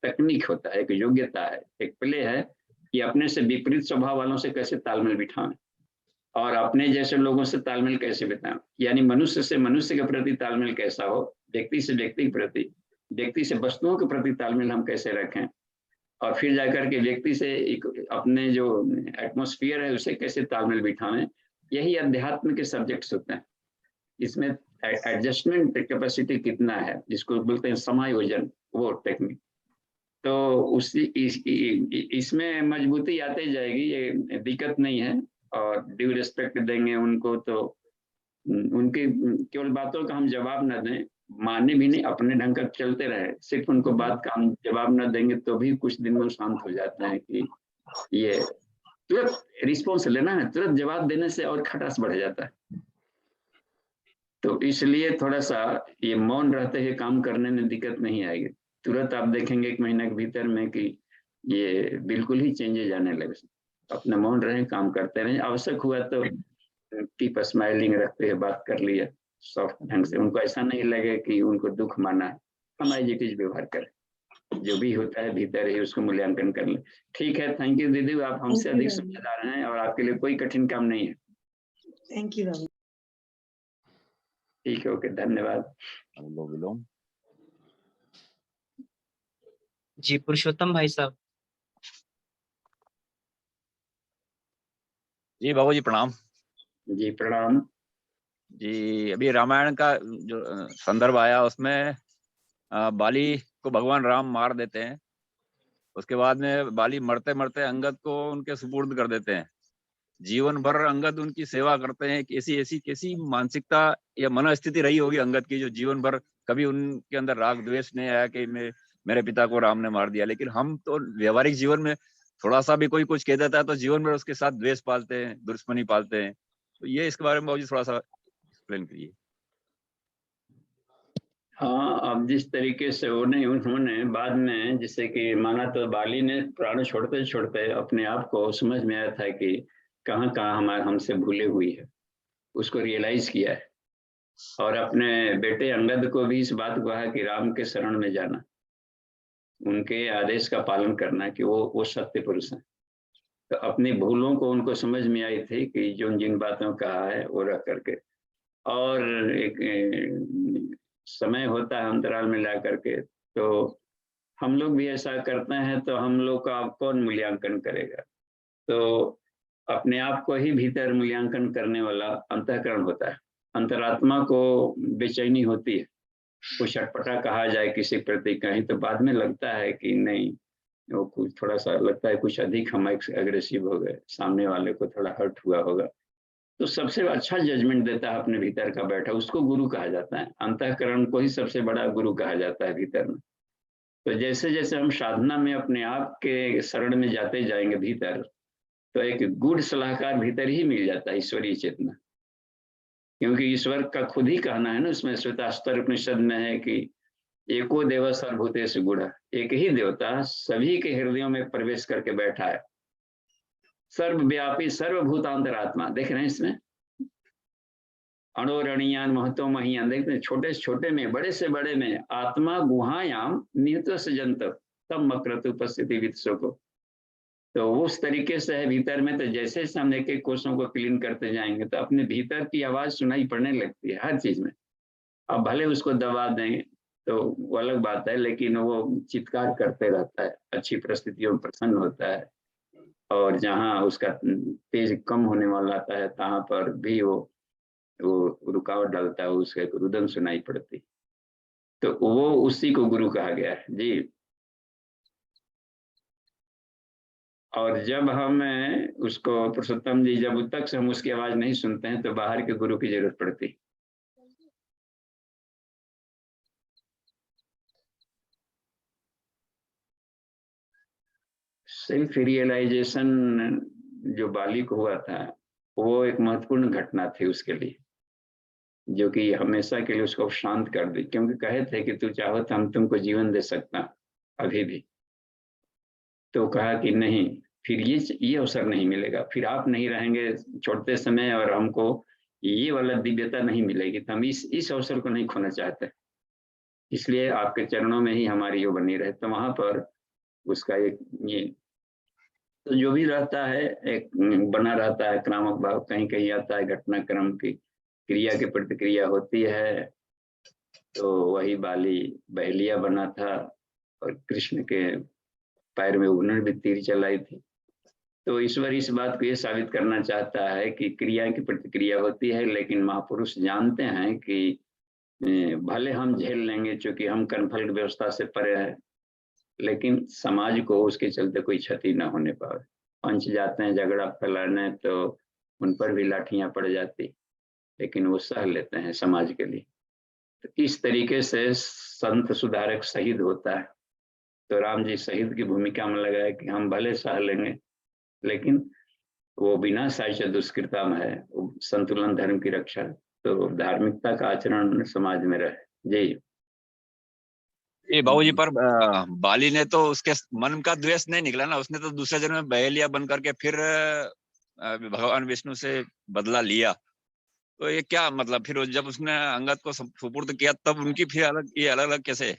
Speaker 4: तकनीक होता है, एक योग्यता है, एक प्ले है कि अपने से विपरीत स्वभाव वालों से कैसे तालमेल बिठाएं और अपने जैसे लोगों से तालमेल कैसे बिठाएं, यानी मनुष्य से मनुष्य के प्रति तालमेल कैसा हो, व्यक्ति से व्यक्ति के प्रति, व्यक्ति से वस्तुओं के प्रति तालमेल हम कैसे रखें, और फिर जाकर के व्यक्ति से एक अपने जो एटमॉस्फेयर है उसे कैसे तालमेल बिठावें, यही अध्यात्म के सब्जेक्ट्स होते हैं। इसमें एडजस्टमेंट कैपेसिटी कितना है, जिसको बोलते हैं समायोजन, वो टेक्निक। तो उसी इसमें मजबूती आते जाएगी, ये दिक्कत नहीं है। और ड्यू रिस्पेक्ट देंगे उनको, तो उनकी केवल बातों का हम जवाब न दें, माने भी नहीं, अपने ढंग का चलते रहे, सिर्फ उनको बात का हम जवाब न देंगे तो भी कुछ दिन में शांत हो जाता है कि ये तुरंत रिस्पॉन्स लेना है, तुरंत जवाब देने से और खटास बढ़ जाता है। तो इसलिए थोड़ा सा ये मौन रहते हुए काम करने में दिक्कत नहीं आएगी। तुरंत आप देखेंगे 1 महीने के भीतर में कि ये बिल्कुल ही चेंजेज आने लगे। अपना मौन रहें, काम करते रहें, आवश्यक हुआ तो कीप स्माइलिंग रखते हुए बात कर लिया सॉफ्ट ढंग से, उनको ऐसा नहीं लगे कि उनको दुख माना है। हम एज इट इज व्यवहार करें, जो भी होता है भीतर ही उसको मूल्यांकन कर ले। ठीक है, थैंक यू दीदी, आप हमसे अधिक समझदार हैं और आपके लिए कोई कठिन काम नहीं है।
Speaker 5: थैंक यू बाबू।
Speaker 4: ठीक है, ओके, धन्यवाद।
Speaker 6: अनुलोम।
Speaker 2: जी पुरुषोत्तम भाई साहब।
Speaker 6: जी बाबू जी प्रणाम।
Speaker 4: जी प्रणाम।
Speaker 6: जी अभी रामायण का जो संदर्भ आया उसमें बाली को भगवान राम मार देते हैं, उसके बाद में बाली मरते मरते अंगद को उनके सुपुर्द कर देते हैं। जीवन भर अंगद उनकी सेवा करते हैं। कैसी मानसिकता या मनोस्थिति रही होगी अंगद की, जो जीवन भर कभी उनके अंदर राग द्वेष नहीं आया कि मेरे पिता को राम ने मार दिया। लेकिन हम तो व्यवहारिक जीवन में थोड़ा सा भी कोई कुछ कह देता है तो जीवन भर उसके साथ द्वेष पालते हैं, दुश्मनी पालते हैं। तो ये इसके बारे में बाबू जी थोड़ा सा एक्सप्लेन करिए।
Speaker 4: हाँ, अब जिस तरीके से उन्होंने बाद में, जैसे कि माना तो बाली ने प्राण छोड़ते छोड़ते अपने आप को समझ में आया था कि कहाँ कहाँ हमारे हमसे भूले हुई है, उसको रियलाइज किया है। और अपने बेटे अंगद को भी इस बात को कहा कि राम के शरण में जाना, उनके आदेश का पालन करना, कि वो सत्य पुरुष हैं। तो अपनी भूलों को उनको समझ में आई थी कि जो जिन बातों कहा है वो रख करके, और एक समय होता है अंतराल में ला करके, तो हम लोग भी ऐसा करते हैं, तो हम लोग का कौन मूल्यांकन करेगा? तो अपने आप को ही भीतर मूल्यांकन करने वाला अंतःकरण होता है। अंतरात्मा को बेचैनी होती है, कुछ अटपटा कहा जाए किसी प्रति कहीं, तो बाद में लगता है कि नहीं, वो कुछ थोड़ा सा लगता है कुछ अधिक हम एग्रेसिव हो गए, सामने वाले को थोड़ा हर्ट हुआ होगा। तो सबसे अच्छा जजमेंट देता है अपने भीतर का बैठा, उसको गुरु कहा जाता है। अंतःकरण को ही सबसे बड़ा गुरु कहा जाता है भीतर में। तो जैसे जैसे हम साधना में अपने आप के शरण में जाते जाएंगे भीतर, तो एक गुड सलाहकार भीतर ही मिल जाता है, ईश्वरीय चेतना। क्योंकि ईश्वर का खुद ही कहना है ना, उसमें श्वेतास्तर उपनिषद में है कि एको देव सर्वभूतेषु गूढ़ः, एक ही देवता सभी के हृदयों में प्रवेश करके बैठा है। सर्वव्यापी सर्वभूतांतरात्मा, देख रहे हैं इसमें, अणोरणीयान महतो महीयान, देखते हैं छोटे से छोटे में, बड़े से बड़े में, आत्मा गुहायाम निहित सजंत तब मक्रतु उपस्थिति वित्सो को। तो उस तरीके से है भीतर में। तो जैसे जैसे हम एक एक कोषों को क्लीन करते जाएंगे तो अपने भीतर की आवाज सुनाई पड़ने लगती है हर चीज में। अब भले उसको दबा दें तो वो अलग बात है, लेकिन वो चित्कार करते रहता है, अच्छी परिस्थितियों में प्रसन्न होता है। और जहाँ उसका तेज कम होने वाला आता है तहाँ पर भी वो रुकावट डालता है, उसके रुदन सुनाई पड़ती। तो वो उसी को गुरु कहा गया है जी। और जब हम उसको, पुरुषोत्तम जी, जब तक से हम उसकी आवाज नहीं सुनते हैं तो बाहर के गुरु की जरूरत पड़ती। सेल्फ रियलाइजेशन जो बाली को हुआ था वो एक महत्वपूर्ण घटना थी उसके लिए, जो कि हमेशा के लिए उसको शांत कर दी। क्योंकि कहे थे कि तू चाहो तो हम तुमको जीवन दे सकता अभी भी, तो कहा कि नहीं, फिर ये अवसर नहीं मिलेगा, फिर आप नहीं रहेंगे छोड़ते समय और हमको ये वाला दिव्यता नहीं मिलेगी, तो हम इस अवसर को नहीं खोना चाहते, इसलिए आपके चरणों में ही हमारी यो बनी रहे। तो वहां पर उसका एक ये, तो जो भी रहता है एक बना रहता है क्रामक भाव, कहीं कहीं आता है घटनाक्रम की क्रिया की प्रतिक्रिया होती है। तो वही बाली बहलिया बना था और कृष्ण के पैर में उन्होंने भी तीर चलाई थी। तो ईश्वर इस बात को ये साबित करना चाहता है कि क्रिया की प्रतिक्रिया होती है, लेकिन महापुरुष जानते हैं कि भले हम झेल लेंगे क्योंकि हम कर्मफल व्यवस्था से परे है, लेकिन समाज को उसके चलते कोई क्षति न होने पाए। पंच जाते हैं झगड़ा फैलाने तो उन पर भी लाठियां पड़ जाती, लेकिन वो सह लेते हैं समाज के लिए। तो इस तरीके से संत सुधारक शहीद होता है। तो राम जी शहीद की भूमिका में लगाए कि हम भले सह लेंगे, लेकिन वो बिना साइच दुष्कृता में है, वो संतुलन धर्म की रक्षा, तो धार्मिकता का आचरण समाज में रहे। जी
Speaker 6: ये बाबूजी, पर बाली ने तो उसके मन का द्वेष नहीं निकला ना, उसने तो दूसरे जन्म में बहेलिया बन करके फिर भगवान विष्णु से बदला लिया। तो ये क्या मतलब, फिर जब उसने अंगद को सुपुर्द किया तब उनकी फिर अलग, ये अलग अलग कैसे है?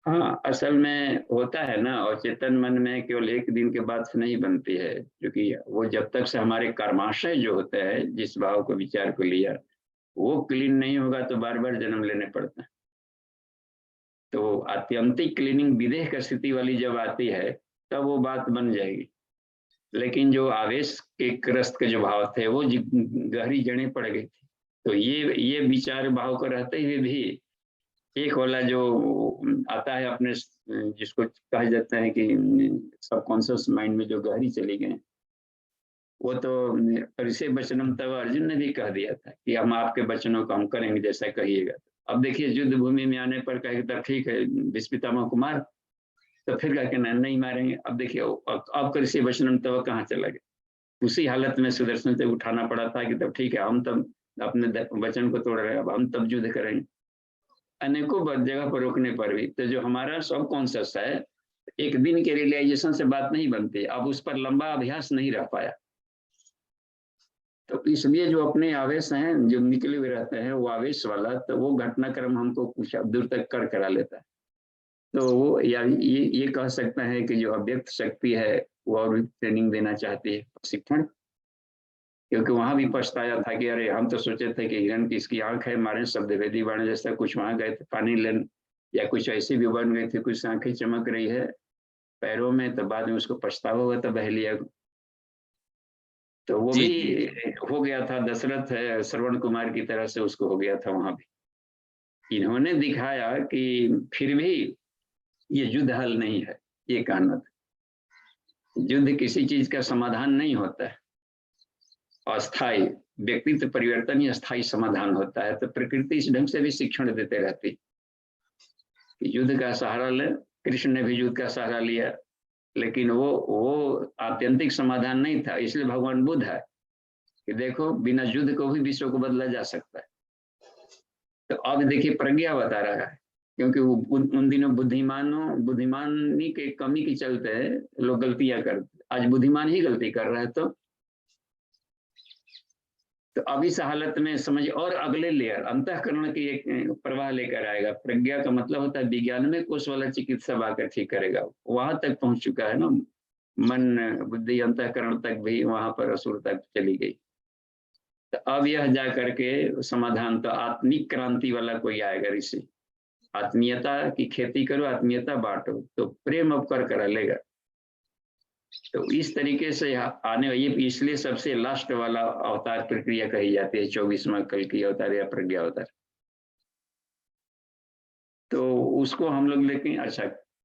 Speaker 4: हाँ, असल में होता है ना, और चेतन मन में केवल एक दिन के बाद से नहीं बनती है, क्योंकि वो जब तक से हमारे कर्माशय जो होते हैं, जिस भाव को विचार को लिया, वो क्लीन नहीं होगा तो बार बार जन्म लेने पड़ता है। तो आत्यंतिक क्लीनिंग विदेह की स्थिति वाली जब आती है तब वो बात बन जाएगी। लेकिन जो आवेश के ग्रस्त के जो भाव थे वो गहरी जड़ें पड़ गई थी। तो ये विचार भाव को रहते हुए भी एक वाला जो आता है अपने, जिसको कहा जाता है कि सबकॉन्शियस माइंड में जो गहरी चली गए, वो तो ऋषि वचनम तब अर्जुन ने भी कह दिया था कि हम आपके वचनों को हम करेंगे जैसा कहिएगा। अब देखिए युद्ध भूमि में आने पर कहे तब ठीक है विस्पितामह कुमार, तो फिर कह के नहीं मारेंगे। अब देखिए अब ऋषि वचनम तब कहाँ चला गया, उसी हालत में सुदर्शन से उठाना पड़ा था कि तब ठीक है हम तब अपने वचन को तोड़ रहे हैं, अब हम तब युद्ध करेंगे। अनेकों जगह पर रोकने पर भी तो जो हमारा सबकॉन्शियस है, एक दिन के रियलाइजेशन से बात नहीं बनती, अब उस पर लंबा अभ्यास नहीं रह पाया। तो इसलिए जो अपने आवेश हैं जो निकले हुए रहते हैं, वो आवेश वाला, तो वो घटनाक्रम हमको कुछ दूर तक कर करा लेता है। तो वो या ये कह सकते हैं कि जो अव्यक्त शक्ति है वो और भी ट्रेनिंग देना चाहती है, प्रशिक्षण। क्योंकि वहां भी पछताया था कि अरे हम तो सोचे थे कि हिरण की इसकी आंख है, मारे शब्दवेदी बाण जैसा कुछ वहां गए थे पानी लेने, या कुछ ऐसी भी बन गई थी, कुछ आंखें चमक रही है पैरों में, तो बाद में उसको पछतावा हुआ था बहेलिया को। तो वो भी हो गया था, दशरथ श्रवण कुमार की तरह से उसको हो गया था वहां भी। इन्होंने दिखाया कि फिर भी ये युद्ध हल नहीं है, ये कहना था। युद्ध किसी चीज का समाधान नहीं होता है, अस्थायी व्यक्तित्व परिवर्तन ही अस्थायी समाधान होता है। तो प्रकृति इस ढंग से भी शिक्षण देते रहती कि युद्ध का सहारा ले। कृष्ण ने भी युद्ध का सहारा लिया, लेकिन वो आत्यंतिक समाधान नहीं था। इसलिए भगवान बुद्ध है कि देखो बिना युद्ध को भी विश्व को बदला जा सकता है। तो अब देखिए प्रज्ञा बता रहा है, क्योंकि उन दिनों बुद्धिमानी के कमी के चलते लोग गलतियां करते, आज बुद्धिमान ही गलती कर रहा है। तो अब इस हालत में समझ, और अगले लेयर अंतःकरण की एक प्रवाह लेकर आएगा। प्रज्ञा का मतलब होता है विज्ञान में कोष वाला चिकित्सा आकर ठीक करेगा, वहां तक पहुंच चुका है ना, मन बुद्धि अंतःकरण तक भी वहां पर असुर तक चली गई। तो अब यह जा करके समाधान तो आत्मिक क्रांति वाला कोई आएगा ऋषि, आत्मीयता की खेती करो, आत्मीयता बांटो, तो प्रेम अब कर करा लेगा। तो इस तरीके से आने ये इसलिए सबसे लास्ट वाला अवतार प्रक्रिया कही जाती है 24वां कल की अवतार या प्रज्ञा अवतार। तो उसको हम लोग लेकिन अच्छा,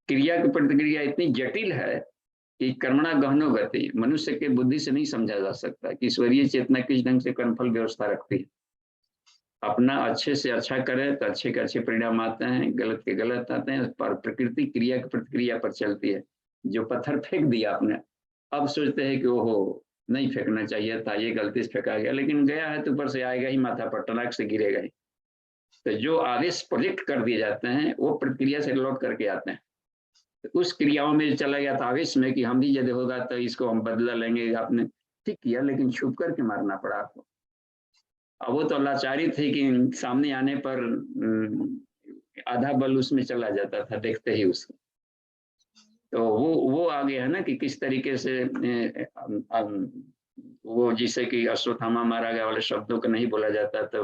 Speaker 4: क्रिया की प्रतिक्रिया इतनी जटिल है कि कर्मणा गहनो गति, मनुष्य के बुद्धि से नहीं समझा जा सकता कि ईश्वरीय चेतना किस ढंग से कर्मफल व्यवस्था रखती है। अपना अच्छे से अच्छा करे तो अच्छे के अच्छे परिणाम आते हैं, गलत के गलत आते हैं, पर प्रकृति क्रिया की प्रतिक्रिया पर चलती है। जो पत्थर फेंक दिया आपने, अब सोचते हैं कि ओहो नहीं फेंकना चाहिए था, ये गलती से फेंका गया, लेकिन गया है तो ऊपर से आएगा ही, माथा पर टनाक से गिरेगा ही। तो जो आवेश प्रोजेक्ट कर दिए जाते हैं वो प्रक्रिया से लौट करके आते हैं। तो उस क्रियाओं में चला गया था आवेश में कि हम भी यदि होगा तो इसको हम बदला लेंगे। आपने ठीक किया, लेकिन छुप करके मारना पड़ा आपको। अब वो तो लाचारी थी कि सामने आने पर आधा बल उसमें चला जाता था देखते ही उसको। तो वो आ गया है ना कि किस तरीके से वो जिसे कि अश्वत्थामा मारा गया वाले शब्दों को नहीं बोला जाता, तो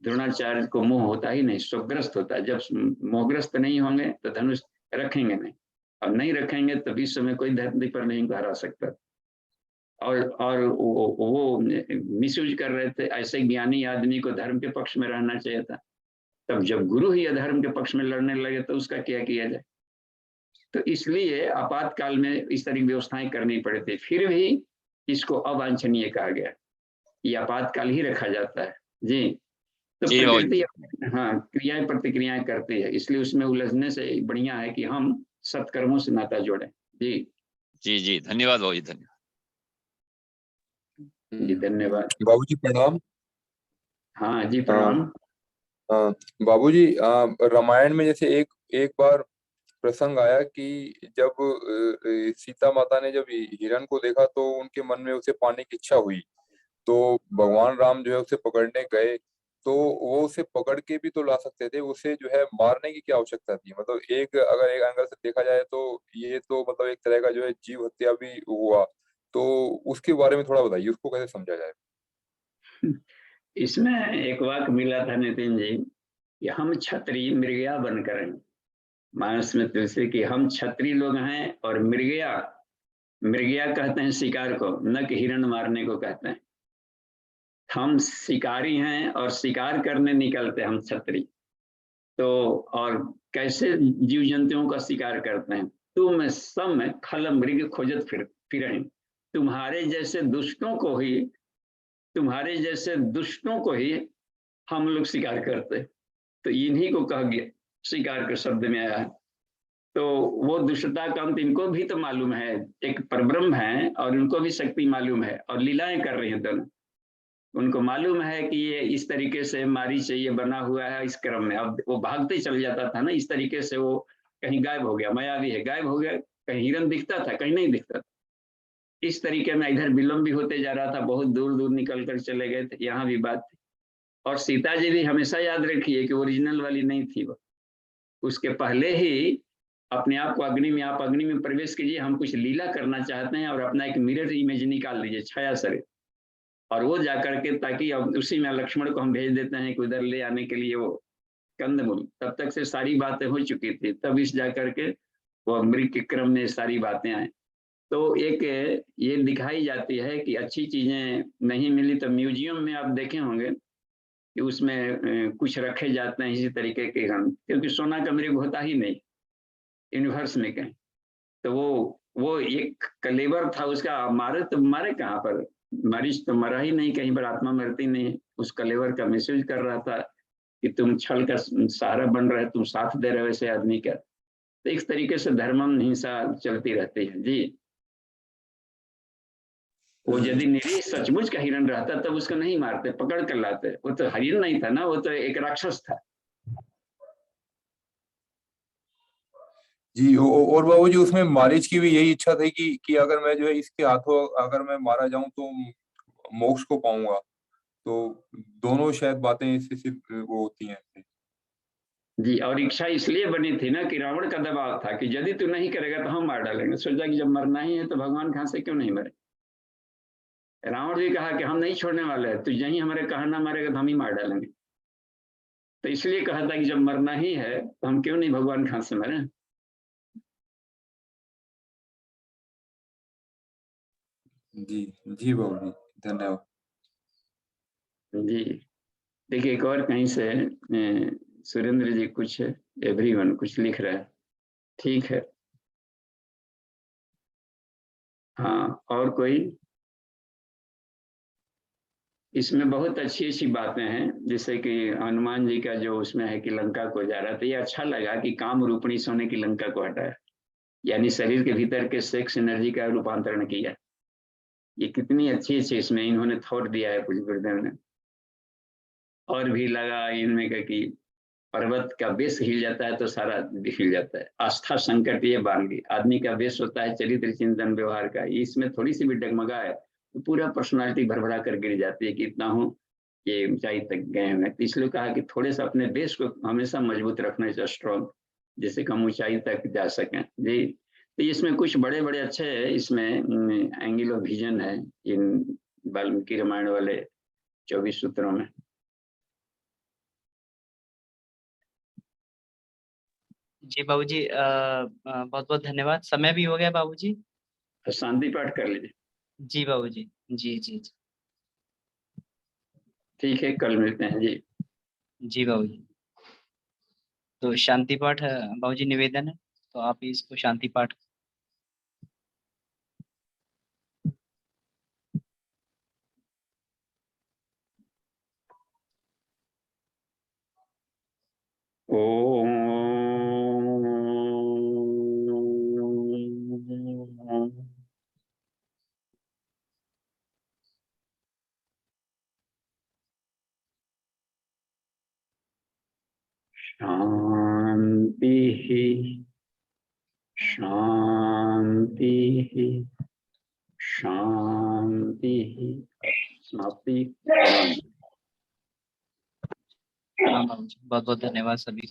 Speaker 4: द्रोणाचार्य को मोह होता ही नहीं, शोकग्रस्त होता है। जब मोहग्रस्त नहीं होंगे तो धनुष रखेंगे नहीं। और नहीं रखेंगे तो विश्व में कोई धरती पर नहीं हरा सकता। और वो मिसयूज कर रहे थे। ऐसे ज्ञानी आदमी को धर्म के पक्ष में रहना चाहिए था। तब जब गुरु ही अधर्म के पक्ष में लड़ने लगे तो उसका क्या किया जाए। तो इसलिए आपातकाल में इस तरह की व्यवस्थाएं करनी पड़ी थी। फिर भी इसको अवांछनीय कहा गया। ये आपातकाल ही रखा जाता है जी। तो
Speaker 6: जी
Speaker 4: प्रकृति हाँ क्रियाएं प्रतिक्रियाएं करती है, इसलिए उसमें उलझने से बढ़िया है कि हम सत्कर्मों से नाता जोड़ें। जी
Speaker 6: जी जी, धन्यवाद बाबूजी, धन्यवाद।
Speaker 4: जी धन्यवाद।
Speaker 7: बाबूजी प्रणाम।
Speaker 4: हाँ जी प्रणाम।
Speaker 7: बाबूजी रामायण में जैसे एक एक बार प्रसंग आया कि जब सीता माता ने जब हिरण को देखा तो उनके मन में उसे पाने की इच्छा हुई, तो भगवान राम जो है उसे पकड़ने गए, तो वो उसे पकड़ के भी तो ला सकते थे, उसे जो है मारने की क्या आवश्यकता थी। मतलब अगर एक एंगल से देखा जाए तो ये तो मतलब एक तरह का जो है जीव हत्या भी हुआ, तो उसके बारे में थोड़ा बताइए, उसको कैसे समझा जाए।
Speaker 4: इसमें एक वाक्य मिला था नितिन जी कि हम क्षत्रिय मृगया बनकर हैं। मानस में तुलसी कि हम क्षत्रिय लोग हैं और मृगया कहते हैं शिकार को, न कि हिरण मारने को कहते हैं। हम शिकारी हैं और शिकार करने निकलते हम क्षत्रिय। तो और कैसे जीव जंतुओं का शिकार करते हैं। तुम सम खल मृग खोजत फिरें। तुम्हारे जैसे दुष्टों को ही हम लोग शिकार करते। तो इन्हीं को कहा गया शिकार के शब्द में आया है। तो वो दुष्टता का अंत इनको भी तो मालूम है, एक परब्रह्म है और उनको भी शक्ति मालूम है और लीलाएं कर रही हैं दोनों। उनको मालूम है कि ये इस तरीके से मारीच ये बना हुआ है। इस क्रम में अब वो भागते चल जाता था ना, इस तरीके से वो कहीं गायब हो गया, मायावी है गायब हो गया, कहीं हिरण दिखता था कहीं नहीं दिखता था। इस तरीके में इधर विलम्ब भी होते जा रहा था, बहुत दूर दूर निकल कर चले गए थे, यहाँ भी बात थी। और सीता जी भी हमेशा याद रखिए कि ओरिजिनल वाली नहीं थी वो। उसके पहले ही अपने आप को आप अग्नि में प्रवेश कीजिए, हम कुछ लीला करना चाहते हैं, और अपना एक मिरर इमेज निकाल लीजिए, छाया शरीर, और वो जाकर के ताकि अब उसी में लक्ष्मण को हम भेज देते हैं कि उधर ले आने के लिए वो कंदमूल। तब तक से सारी बातें हो चुकी थी, तब इस जाकर के वो मृग के क्रम में सारी बातें आए। तो एक ये दिखाई जाती है कि अच्छी चीजें नहीं मिली तो म्यूजियम में आप देखे होंगे कि उसमें कुछ रखे जाते हैं इसी तरीके के हम, क्योंकि सोना का मृग होता ही नहीं यूनिवर्स में कहीं। तो वो एक कलेवर था उसका। मारे कहाँ पर, मरीज तो मरा ही नहीं, कहीं पर आत्मा मरती नहीं। उस कलेवर का मैसेज कर रहा था कि तुम छल का सहारा बन रहे, तुम साथ दे रहे हो ऐसे आदमी का। तो इस तरीके से धर्मम हिंसा चलती रहती है जी। वो यदि निरीह सचमुच का हिरण रहता तब उसको नहीं मारते, पकड़ कर लाते। वो तो हिरण नहीं था ना, वो तो एक राक्षस था।
Speaker 7: जी और बाबूजी उसमें मारीच की भी यही इच्छा थी कि अगर मैं जो है इसके हाथों अगर मैं मारा जाऊं तो मोक्ष को पाऊंगा। तो दोनों शायद बातें इससे सिर्फ वो होती हैं।
Speaker 4: जी, और इच्छा इसलिए बनी थी ना कि रावण का दबाव था कि यदि तू नहीं करेगा तो हम मार डालेंगे। सोचा कि जब मरना ही है तो भगवान कहां से क्यों नहीं मरे। रावण भी कहा कि हम नहीं छोड़ने वाले हैं, तू यही हमारे कहा ना मारेगा तो हम ही मार डालेंगे। तो इसलिए कहा था कि जब मरना ही है तो हम क्यों नहीं भगवान कहां से मरे।
Speaker 7: जी जी बाबूजी धन्यवाद।
Speaker 4: जी देखिए एक और कहीं से सुरेंद्र जी कुछ एवरीवन कुछ लिख रहा है, ठीक है। हाँ और कोई, इसमें बहुत अच्छी अच्छी बातें हैं, जैसे कि हनुमान जी का जो उसमें है कि लंका को जा रहा था। ये अच्छा लगा कि काम रूपणी सोने की लंका को हटाया, यानी शरीर के भीतर के सेक्स एनर्जी का रूपांतरण किया। ये कितनी अच्छी अच्छी इसमें इन्होंने थॉट दिया है कुछ गुरुदेव ने। और भी लगा इनमें कि पर्वत का बेस हिल जाता है तो सारा हिल जाता है। आस्था संकट ये बांध गई। आदमी का बेस होता है चरित्र चिंतन व्यवहार का, इसमें थोड़ी सी भी डगमगा है तो पूरा पर्सनालिटी भरभरा कर गिर जाती है कि इतना हूँ ये ऊंचाई तक गए हैं। तो इसलिए कहा कि थोड़े से अपने बेस को हमेशा मजबूत रखना चाहिए, स्ट्रॉन्ग, जिससे हम ऊंचाई तक जा सकें जी। तो इसमें कुछ बड़े बड़े अच्छे इसमें एंगल ऑफ विजन है इन वाल्मीकि रामायण वाले 24 सूत्रों में।
Speaker 2: जी बाबूजी, बहुत बहुत धन्यवाद। समय भी हो गया बाबूजी।
Speaker 4: तो शांति पाठ कर लीजिए।
Speaker 2: जी बाबूजी, जी जी जी।
Speaker 4: ठीक है, कल मिलते हैं जी।
Speaker 2: जी बाबूजी। तो शांति पाठ बाबूजी निवेदन है, तो आप इसको शांति पाठ।
Speaker 4: ओम शांति शांति शांति। समाप्ति।
Speaker 2: हाँ बाबूजी, बहुत बहुत धन्यवाद सभी।